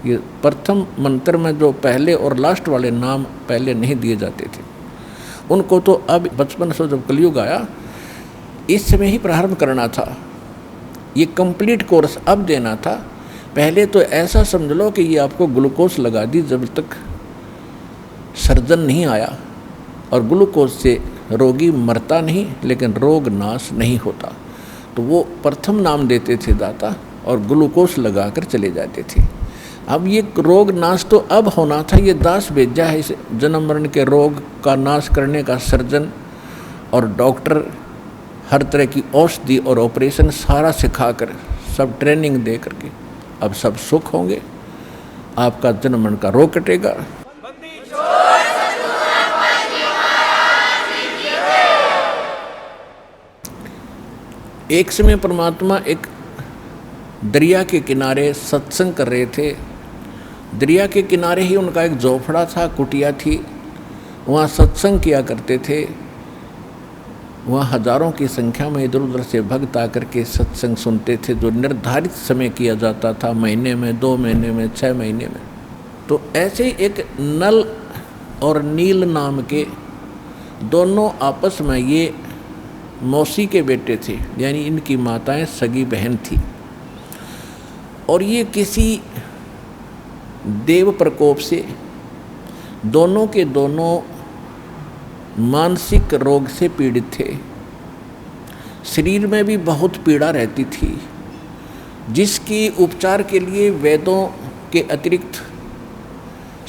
ये प्रथम मंत्र में जो पहले और लास्ट वाले नाम पहले नहीं दिए जाते थे, उनको तो अब बचपन से जब कलयुग आया इस समय ही प्रारंभ करना था। ये कंप्लीट कोर्स अब देना था। पहले तो ऐसा समझ लो कि ये आपको ग्लूकोज लगा दी जब तक सर्जन नहीं आया, और ग्लूकोज से रोगी मरता नहीं लेकिन रोग नाश नहीं होता। तो वो प्रथम नाम देते थे दाता और ग्लूकोज लगाकर चले जाते थे। अब ये रोग नाश तो अब होना था, ये दास भेजा है इस जन्म मरण के रोग का नाश करने का सर्जन और डॉक्टर, हर तरह की औषधि और ऑपरेशन सारा सिखाकर सब ट्रेनिंग दे करके अब सब सुख होंगे, आपका जन्म मरण का रोग कटेगा। एक समय परमात्मा एक दरिया के किनारे सत्संग कर रहे थे। दरिया के किनारे ही उनका एक झोपड़ा था, कुटिया थी, वहाँ सत्संग किया करते थे। वहाँ हजारों की संख्या में इधर उधर से भक्त आकर के सत्संग सुनते थे, जो निर्धारित समय किया जाता था, महीने में, 2 महीने में, 6 महीने में। तो ऐसे ही एक नल और नील नाम के दोनों आपस में, ये मौसी के बेटे थे, यानी इनकी माताएं सगी बहन थी, और ये किसी देव प्रकोप से दोनों के दोनों मानसिक रोग से पीड़ित थे। शरीर में भी बहुत पीड़ा रहती थी, जिसकी उपचार के लिए वेदों के अतिरिक्त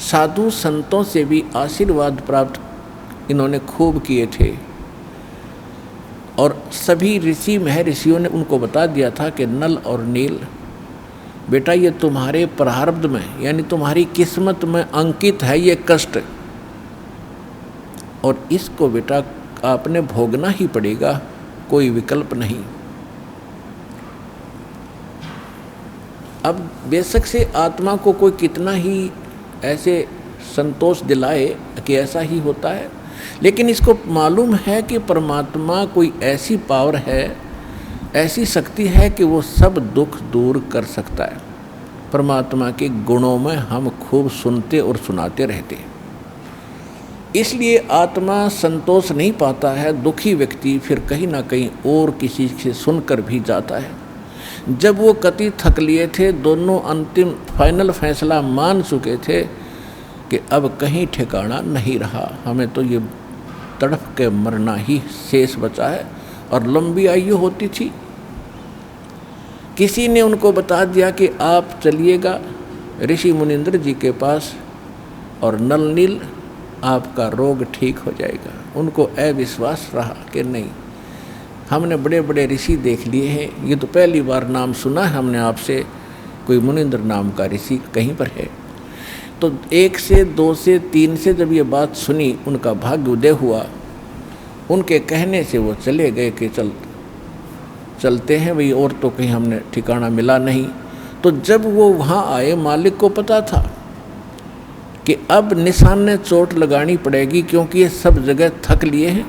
साधु संतों से भी आशीर्वाद प्राप्त इन्होंने खूब किए थे। और सभी ऋषि महर्षियों ने उनको बता दिया था कि नल और नील बेटा, ये तुम्हारे प्रारब्ध में, यानी तुम्हारी किस्मत में अंकित है ये कष्ट, और इसको बेटा आपने भोगना ही पड़ेगा, कोई विकल्प नहीं। अब बेशक से आत्मा को कोई कितना ही ऐसे संतोष दिलाए कि ऐसा ही होता है, लेकिन इसको मालूम है कि परमात्मा कोई ऐसी पावर है, ऐसी शक्ति है कि वो सब दुख दूर कर सकता है। परमात्मा के गुणों में हम खूब सुनते और सुनाते रहते हैं, इसलिए आत्मा संतोष नहीं पाता है। दुखी व्यक्ति फिर कहीं ना कहीं और किसी से सुनकर भी जाता है। जब वो कति थक लिए थे, दोनों अंतिम फाइनल फैसला मान चुके थे कि अब कहीं ठिकाना नहीं रहा, हमें तो ये तड़प के मरना ही शेष बचा है, और लंबी आयु होती थी। किसी ने उनको बता दिया कि आप चलिएगा ऋषि मुनिंद्र जी के पास और नल नील आपका रोग ठीक हो जाएगा। उनको अविश्वास रहा कि नहीं, हमने बड़े बड़े ऋषि देख लिए हैं, ये तो पहली बार नाम सुना है हमने आपसे, कोई मुनिंद्र नाम का ऋषि कहीं पर है। तो 1 से 2 से 3 से जब ये बात सुनी, उनका भाग्य उदय हुआ। उनके कहने से वो चले गए कि चलते हैं भाई, और तो कहीं हमने ठिकाना मिला नहीं। तो जब वो वहाँ आए, मालिक को पता था कि अब निशान ने चोट लगानी पड़ेगी, क्योंकि ये सब जगह थक लिए हैं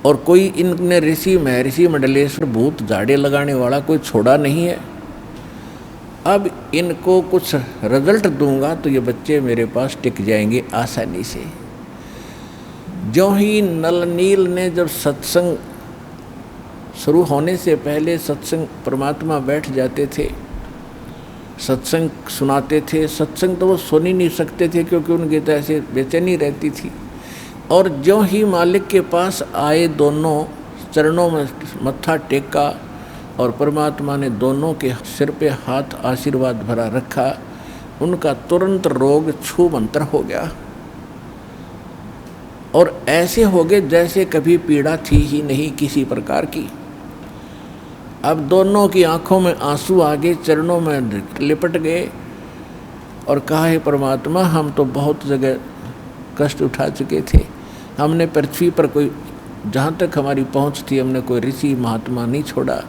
और कोई इनने ऋषि महर्षि मंडलेश्वर भूत झाड़े लगाने वाला कोई छोड़ा नहीं है। अब इनको कुछ रिजल्ट दूंगा तो ये बच्चे मेरे पास टिक जाएंगे आसानी से। जो ही नल नील ने जब सत्संग शुरू होने से पहले सत्संग परमात्मा बैठ जाते थे, सत्संग सुनाते थे। सत्संग तो वो सुन ही नहीं सकते थे क्योंकि उनकी तो ऐसे बेचैनी रहती थी। और जो ही मालिक के पास आए, दोनों चरणों में मत्था टेका और परमात्मा ने दोनों के सिर पे हाथ आशीर्वाद भरा रखा, उनका तुरंत रोग छूमंतर हो गया और ऐसे हो गए जैसे कभी पीड़ा थी ही नहीं किसी प्रकार की। अब दोनों की आंखों में आंसू आ गए, चरणों में लिपट गए और कहा, हे परमात्मा, हम तो बहुत जगह कष्ट उठा चुके थे, हमने पृथ्वी पर कोई, जहाँ तक हमारी पहुँच थी, हमने कोई ऋषि महात्मा नहीं छोड़ा,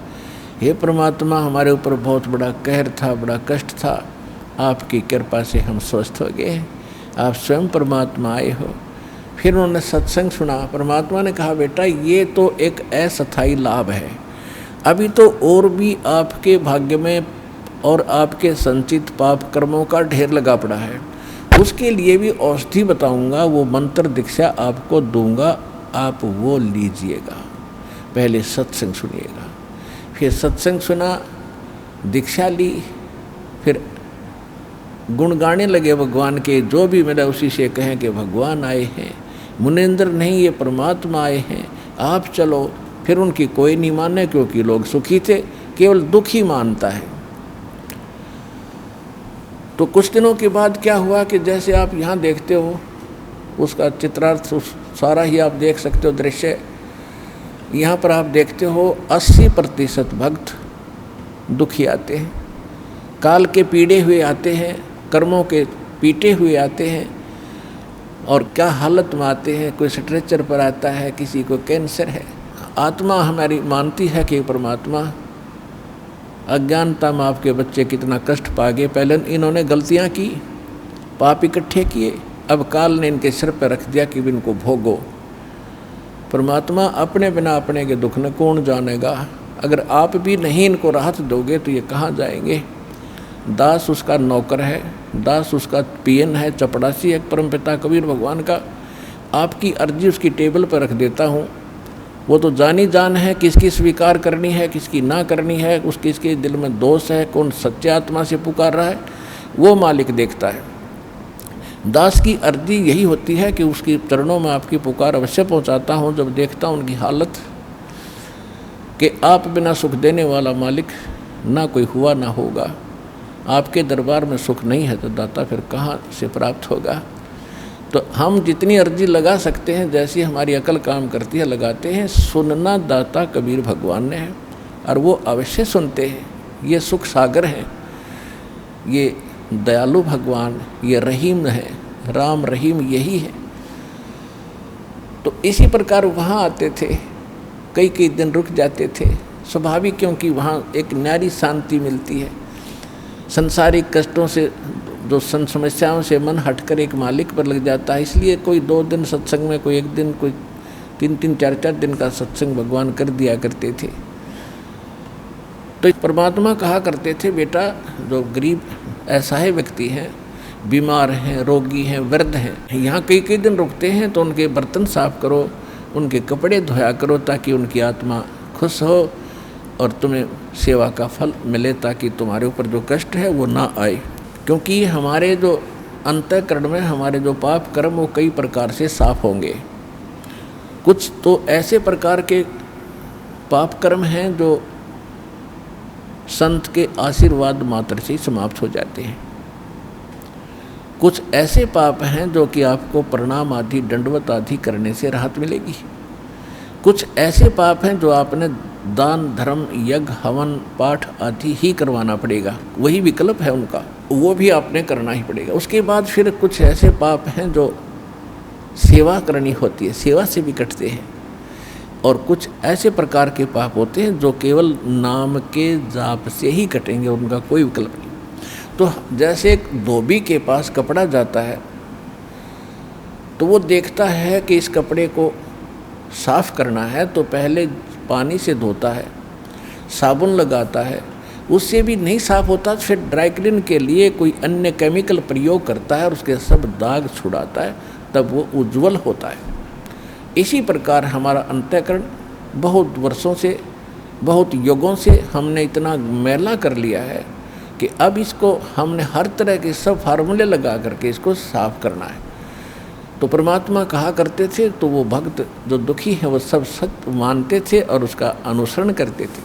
हे परमात्मा, हमारे ऊपर बहुत बड़ा कहर था, बड़ा कष्ट था, आपकी कृपा से हम स्वस्थ हो गए, आप स्वयं परमात्मा आए हो। फिर उन्होंने सत्संग सुना। परमात्मा ने कहा, बेटा ये तो एक अस्थायी लाभ है, अभी तो और भी आपके भाग्य में और आपके संचित पाप कर्मों का ढेर लगा पड़ा है, उसके लिए भी औषधि बताऊंगा, वो मंत्र दीक्षा आपको दूंगा, आप वो लीजिएगा। पहले सत्संग सुनिएगा। फिर सत्संग सुना, दीक्षा ली, फिर गुण गाने लगे भगवान के, जो भी मिला उसी से कहें कि भगवान आए हैं, मुनींद्र नहीं ये परमात्मा आए हैं, आप चलो। फिर उनकी कोई नहीं माने, क्योंकि लोग सुखी थे, केवल दुख ही मानता है। तो कुछ दिनों के बाद क्या हुआ कि जैसे आप यहाँ देखते हो, उसका चित्रार्थ सारा ही आप देख सकते हो दृश्य। यहाँ पर आप देखते हो 80% भक्त दुखी आते हैं, काल के पीड़े हुए आते हैं, कर्मों के पीटे हुए आते हैं, और क्या हालत में आते हैं। कोई स्ट्रेचर पर आता है, किसी को कैंसर है। आत्मा हमारी मानती है कि परमात्मा, अज्ञानता में आपके बच्चे कितना कष्ट पा गए, पहले इन्होंने गलतियाँ की, पाप इकट्ठे किए, अब काल ने इनके सिर पर रख दिया कि इनको भोगो। परमात्मा अपने बिना अपने के दुख न कौन जानेगा। अगर आप भी नहीं इनको राहत दोगे तो ये कहाँ जाएंगे। दास उसका नौकर है, दास उसका पियन है, चपड़ासी है परमपिता कबीर भगवान का। आपकी अर्जी उसकी टेबल पर रख देता हूँ, वो तो जानी जान है किसकी स्वीकार करनी है, किसकी ना करनी है, किसके दिल में दोष है, कौन सच्चे आत्मा से पुकार रहा है, वो मालिक देखता है। दास की अर्जी यही होती है कि उसकी चरणों में आपकी पुकार अवश्य पहुंचाता हूं, जब देखता हूं उनकी हालत कि आप बिना सुख देने वाला मालिक ना कोई हुआ ना होगा। आपके दरबार में सुख नहीं है तो दाता फिर कहाँ से प्राप्त होगा। तो हम जितनी अर्जी लगा सकते हैं, जैसी हमारी अकल काम करती है, लगाते हैं। सुनना दाता कबीर भगवान ने है, और वो अवश्य सुनते हैं। ये सुख सागर हैं, ये दयालु भगवान, ये रहीम है, राम रहीम यही है। तो इसी प्रकार वहाँ आते थे, कई कई दिन रुक जाते थे, स्वाभाविक, क्योंकि वहाँ एक न्यारी शांति मिलती है। संसारिक कष्टों से, जो समस्याओं से मन हटकर एक मालिक पर लग जाता है, इसलिए कोई 2 दिन सत्संग में, कोई 1 दिन, कोई 3-3, 4-4 दिन का सत्संग भगवान कर दिया करते थे। तो परमात्मा कहा करते थे, बेटा जो गरीब असहाय व्यक्ति हैं, बीमार हैं, रोगी हैं, वृद्ध हैं, यहाँ कई कई दिन रुकते हैं, तो उनके बर्तन साफ करो, उनके कपड़े धोया करो, ताकि उनकी आत्मा खुश हो और तुम्हें सेवा का फल मिले, ताकि तुम्हारे ऊपर जो कष्ट है वो ना आए। क्योंकि हमारे जो अंतःकरण में हमारे जो पाप कर्म वो कई प्रकार से साफ होंगे। कुछ तो ऐसे प्रकार के पाप कर्म हैं जो संत के आशीर्वाद मात्र से समाप्त हो जाते हैं। कुछ ऐसे पाप हैं जो कि आपको प्रणाम आदि, दंडवत आदि करने से राहत मिलेगी। कुछ ऐसे पाप हैं जो आपने दान, धर्म, यज्ञ, हवन, पाठ आदि ही करवाना पड़ेगा, वही विकल्प है उनका, वो भी आपने करना ही पड़ेगा। उसके बाद फिर कुछ ऐसे पाप हैं जो सेवा करनी होती है, सेवा से भी कटते हैं। और कुछ ऐसे प्रकार के पाप होते हैं जो केवल नाम के जाप से ही कटेंगे, उनका कोई विकल्प नहीं। तो जैसे एक धोबी के पास कपड़ा जाता है, तो वो देखता है कि इस कपड़े को साफ करना है, तो पहले पानी से धोता है, साबुन लगाता है, उससे भी नहीं साफ होता तो फिर ड्राई क्लीन के लिए कोई अन्य केमिकल प्रयोग करता है और उसके सब दाग छुड़ाता है, तब वो उज्जवल होता है। इसी प्रकार हमारा अंतःकरण बहुत वर्षों से, बहुत युगों से हमने इतना मैला कर लिया है कि अब इसको हमने हर तरह के सब फार्मूले लगा करके इसको साफ करना है। तो परमात्मा कहा करते थे, तो वो भक्त जो दुखी हैं वो सब सत्य मानते थे और उसका अनुसरण करते थे।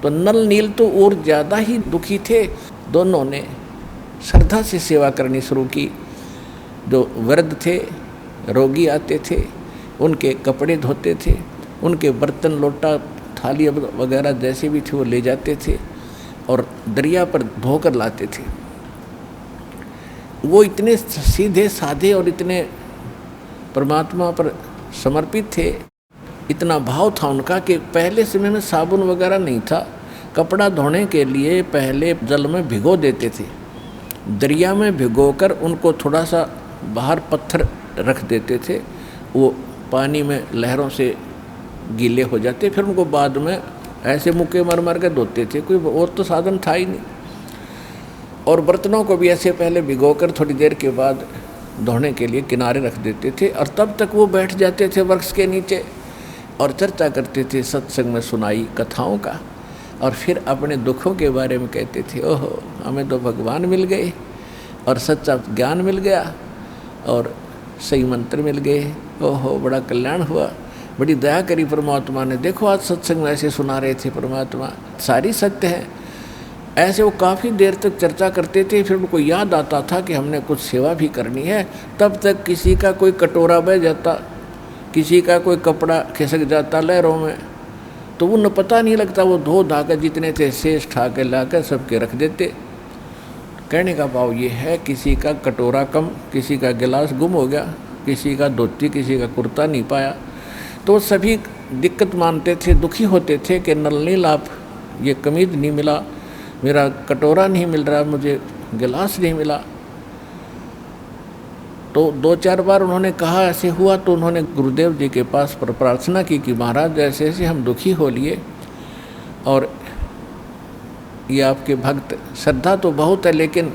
तो नल नील तो और ज़्यादा ही दुखी थे, दोनों ने श्रद्धा से सेवा करनी शुरू की। जो वृद्ध थे, रोगी आते थे, उनके कपड़े धोते थे, उनके बर्तन, लोटा, थाली वगैरह जैसे भी थे वो ले जाते थे और दरिया पर धोकर लाते थे। वो इतने सीधे साधे और इतने परमात्मा पर समर्पित थे, इतना भाव था उनका कि पहले समय में साबुन वगैरह नहीं था, कपड़ा धोने के लिए पहले जल में भिगो देते थे, दरिया में भिगोकर उनको थोड़ा सा बाहर पत्थर रख देते थे, वो पानी में लहरों से गीले हो जाते, फिर उनको बाद में ऐसे मुक्के मार मार के धोते थे, कोई और तो साधन था ही नहीं। और बर्तनों को भी ऐसे पहले भिगोकर थोड़ी देर के बाद धोने के लिए किनारे रख देते थे, और तब तक वो बैठ जाते थे वृक्ष के नीचे और चर्चा करते थे सत्संग में सुनाई कथाओं का, और फिर अपने दुखों के बारे में कहते थे, ओहो हमें तो भगवान मिल गए और सच्चा ज्ञान मिल गया और सही मंत्र मिल गए, ओहो बड़ा कल्याण हुआ, बड़ी दया करी परमात्मा ने, देखो आज सत्संग में ऐसे सुना रहे थे परमात्मा, सारी सत्य है। ऐसे वो काफ़ी देर तक चर्चा करते थे, फिर उनको याद आता था कि हमने कुछ सेवा भी करनी है, तब तक किसी का कोई कटोरा बह जाता, किसी का कोई कपड़ा खिसक जाता लहरों में, तो उन्हें पता नहीं लगता, वो धो धा कर जितने थे शेष ठा के ला कर सबके रख देते। कहने का भाव ये है, किसी का कटोरा कम, किसी का गिलास गुम हो गया, किसी का धोती, किसी का कुर्ता नहीं पाया, तो सभी दिक्कत मानते थे, दुखी होते थे कि नलनील आप ये कमीज नहीं मिला, मेरा कटोरा नहीं मिल रहा, मुझे गिलास नहीं मिला। तो 2-4 बार उन्होंने कहा ऐसे हुआ, तो उन्होंने गुरुदेव जी के पास प्रार्थना की कि महाराज ऐसे ऐसे हम दुखी हो लिए, और ये आपके भक्त, श्रद्धा तो बहुत है, लेकिन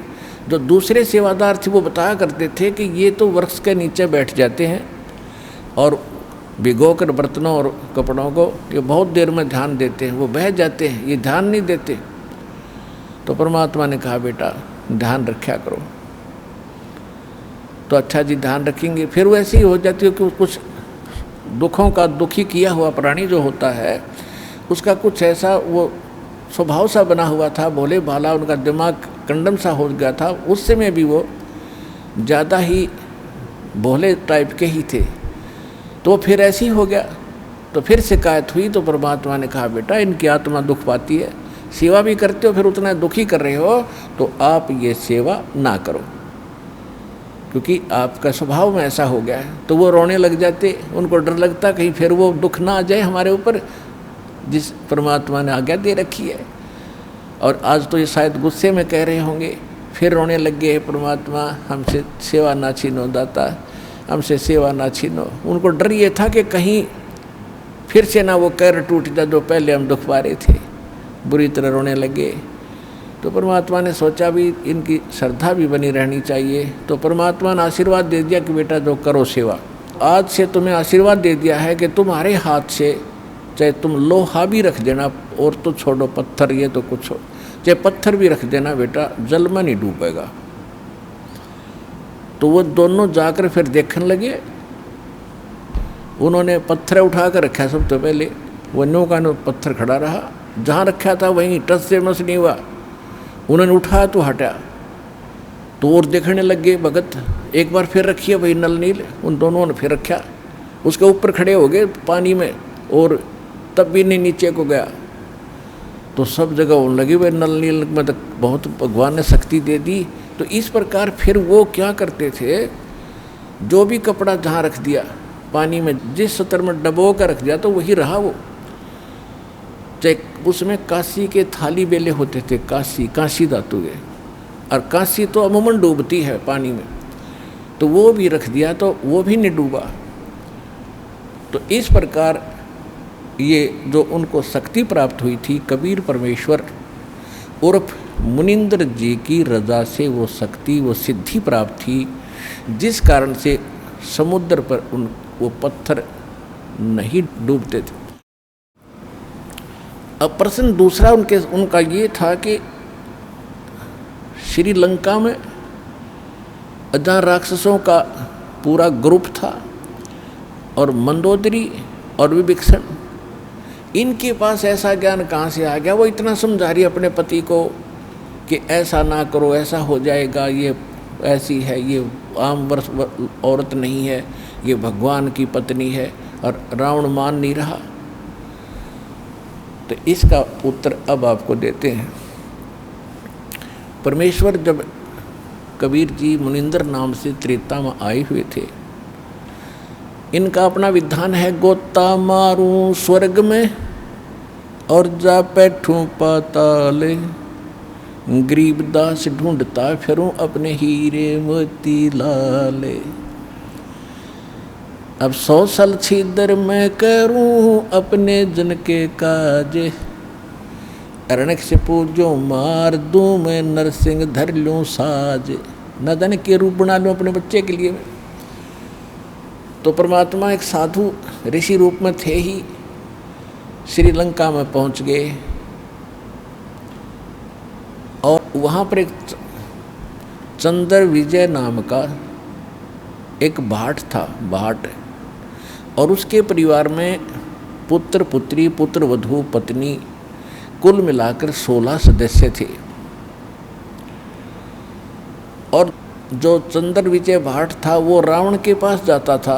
जो दूसरे सेवादार थे वो बताया करते थे कि ये तो वृक्ष के नीचे बैठ जाते हैं और भिगोकर बर्तनों और कपड़ों को ये बहुत देर में ध्यान देते हैं, वो बह जाते हैं, ये ध्यान नहीं देते। तो परमात्मा ने कहा बेटा ध्यान रखा करो, तो अच्छा जी ध्यान रखेंगे। फिर वैसे ही हो जाती है कि कुछ दुखों का दुखी किया हुआ प्राणी जो होता है उसका कुछ ऐसा वो स्वभाव सा बना हुआ था, भोले भाला, उनका दिमाग कंडम सा हो गया था, उस समय भी वो ज़्यादा ही भोले टाइप के ही थे, तो फिर ऐसे ही हो गया। तो फिर शिकायत हुई, तो परमात्मा ने कहा बेटा इनकी आत्मा दुख पाती है, सेवा भी करते हो फिर उतना दुखी कर रहे हो, तो आप ये सेवा ना करो, क्योंकि आपका स्वभाव में ऐसा हो गया है। तो वो रोने लग जाते, उनको डर लगता कहीं फिर वो दुख ना आ जाए हमारे ऊपर जिस परमात्मा ने आज्ञा दे रखी है। और आज तो ये शायद गुस्से में कह रहे होंगे, फिर रोने लग गए, परमात्मा हमसे सेवा ना छीनो दाता, हमसे सेवा ना छीनो। उनको डर ये था कि कहीं फिर से ना वो कैर टूट जाए जो पहले हम दुख पा रहे थे, बुरी तरह रोने लगे। तो परमात्मा ने सोचा भी इनकी श्रद्धा भी बनी रहनी चाहिए, तो परमात्मा ने आशीर्वाद दे दिया कि बेटा जो करो सेवा, आज से तुम्हें आशीर्वाद दे दिया है कि तुम्हारे हाथ से चाहे तुम लोहा भी रख देना, और तो छोड़ो पत्थर, ये तो कुछ हो, चाहे पत्थर भी रख देना बेटा, जल में नहीं डूबेगा। तो वो दोनों जाकर फिर देखने लगे, उन्होंने पत्थर उठा कर रखा सबसे पहले, वो नो का नो पत्थर खड़ा रहा, जहाँ रखा था वहीं टच से मस नहीं हुआ, उन्होंने उठाया तो हटा, तो और देखने लग गए भगत, एक बार फिर रखिए वही नल नील, उन दोनों ने फिर रखा, उसके ऊपर खड़े हो गए पानी में, और तब भी नहीं नीचे को गया। तो सब जगह होने लगी वह नल नील में, तो बहुत भगवान ने शक्ति दे दी। तो इस प्रकार फिर वो क्या करते थे, जो भी कपड़ा जहाँ रख दिया पानी में, जिस सतर में डबो कर रख दिया तो वही रहा वो। चाहे उसमें कांसी के थाली बेले होते थे, कांसी धातु के, और कांसी तो अमूमन डूबती है पानी में, तो वो भी रख दिया तो वो भी नहीं डूबा। तो इस प्रकार ये जो उनको शक्ति प्राप्त हुई थी, कबीर परमेश्वर उर्फ मुनिंद्र जी की रजा से वो शक्ति, वो सिद्धि प्राप्त थी, जिस कारण से समुद्र पर वो पत्थर नहीं डूबते थे। अब प्रश्न दूसरा उनका ये था कि श्रीलंका में जहाँ राक्षसों का पूरा ग्रुप था, और मंदोदरी और विभीषण, इनके पास ऐसा ज्ञान कहाँ से आ गया? वो इतना समझा रही अपने पति को कि ऐसा ना करो, ऐसा हो जाएगा, ये ऐसी है, ये आम वर्ष औरत नहीं है, ये भगवान की पत्नी है, और रावण मान नहीं रहा। तो इसका उत्तर अब आपको देते हैं। परमेश्वर जब कबीर जी मुनिंदर नाम से त्रेता में आए हुए थे, इनका अपना विधान है, गोता मारूं स्वर्ग में और जा बैठूं पाताले, गरीबदास ढूंढता फिरूं अपने हीरे मोती लाले। अब 100 साल छिदर मैं करूं अपने जन के काजे, अरणक से पूजो मार दूं मैं नरसिंह धर लूं साज। न जाने के रूप बना लूं अपने बच्चे के लिए। तो परमात्मा एक साधु ऋषि रूप में थे ही, श्रीलंका में पहुंच गए और वहाँ पर एक चंद्र विजय नाम का एक भाट था, भाट, और उसके परिवार में पुत्र पुत्री, पुत्र वधू, पत्नी, कुल मिलाकर 16 सदस्य थे। और जो चंद्र विजय भाट था वो रावण के पास जाता था।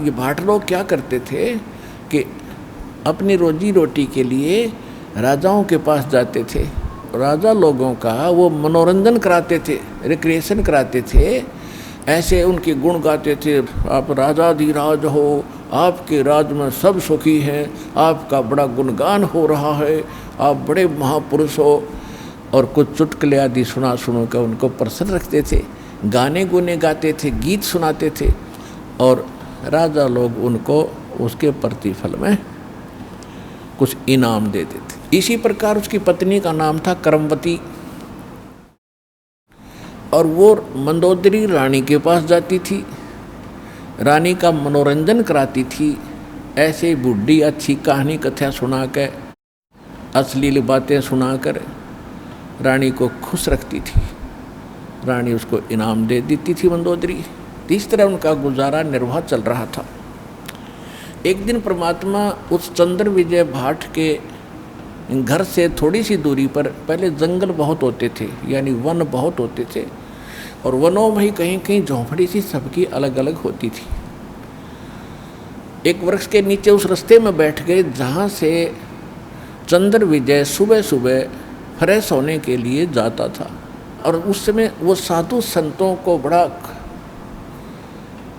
ये भाट लोग क्या करते थे कि अपनी रोजी रोटी के लिए राजाओं के पास जाते थे, राजा लोगों का वो मनोरंजन कराते थे, रिक्रिएशन कराते थे, ऐसे उनके गुण गाते थे। आप राजाधिराज हो, आपके राज में सब सुखी हैं, आपका बड़ा गुणगान हो रहा है, आप बड़े महापुरुष हो। और कुछ चुटकुले आदि सुना कर उनको प्रसन्न रखते थे, गाने गुने गाते थे, गीत सुनाते थे, और राजा लोग उनको उसके प्रतिफल में कुछ इनाम देते थे। इसी प्रकार उसकी पत्नी का नाम था करमवती, और वो मंदोदरी रानी के पास जाती थी, रानी का मनोरंजन कराती थी, ऐसे बुढ़ी अच्छी कहानी कथा सुना कर, अश्लील बातें सुनाकर रानी को खुश रखती थी। रानी उसको इनाम दे देती थी मंदोदरी। इस तरह उनका गुजारा निर्वाह चल रहा था। एक दिन परमात्मा उस चंद्र विजय भाट के घर से थोड़ी सी दूरी पर, पहले जंगल बहुत होते थे, यानी वन बहुत होते थे, और वनों में ही कहीं कहीं झोंपड़ी सी सबकी अलग अलग होती थी। एक वृक्ष के नीचे उस रास्ते में बैठ गए जहाँ से चंद्र विजय सुबह सुबह फ्रेश होने के लिए जाता था। और उस समय वो साधु संतों को बड़ा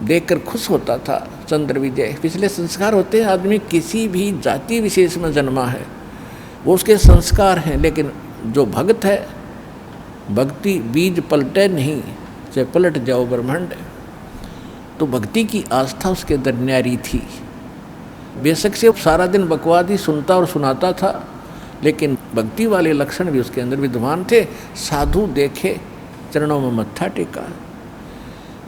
देखकर खुश होता था। चंद्र विजय पिछले संस्कार होते हैं, आदमी किसी भी जाति विशेष में जन्मा है वो उसके संस्कार हैं, लेकिन जो भक्त है, भक्ति बीज पलटे नहीं, चाहे पलट जाओ ब्रह्मांड। तो भक्ति की आस्था उसके अंदर न्यारी थी। बेशक से सारा दिन बकवाद ही सुनता और सुनाता था, लेकिन भक्ति वाले लक्षण भी उसके अंदर विद्यमान थे। साधु देखे, चरणों में मत्था टेका,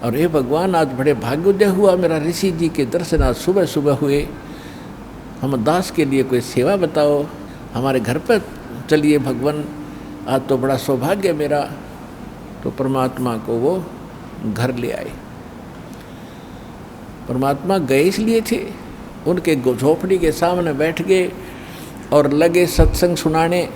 और हे भगवान, आज बड़े भाग्योदय हुआ, मेरा ऋषि जी के दर्शन आज सुबह सुबह हुए, हम दास के लिए कोई सेवा बताओ, हमारे घर पर चलिए भगवान, आज तो बड़ा सौभाग्य मेरा। तो परमात्मा को वो घर ले आए। परमात्मा गए इसलिए थे, उनके झोपड़ी के सामने बैठ गए और लगे सत्संग सुनाने।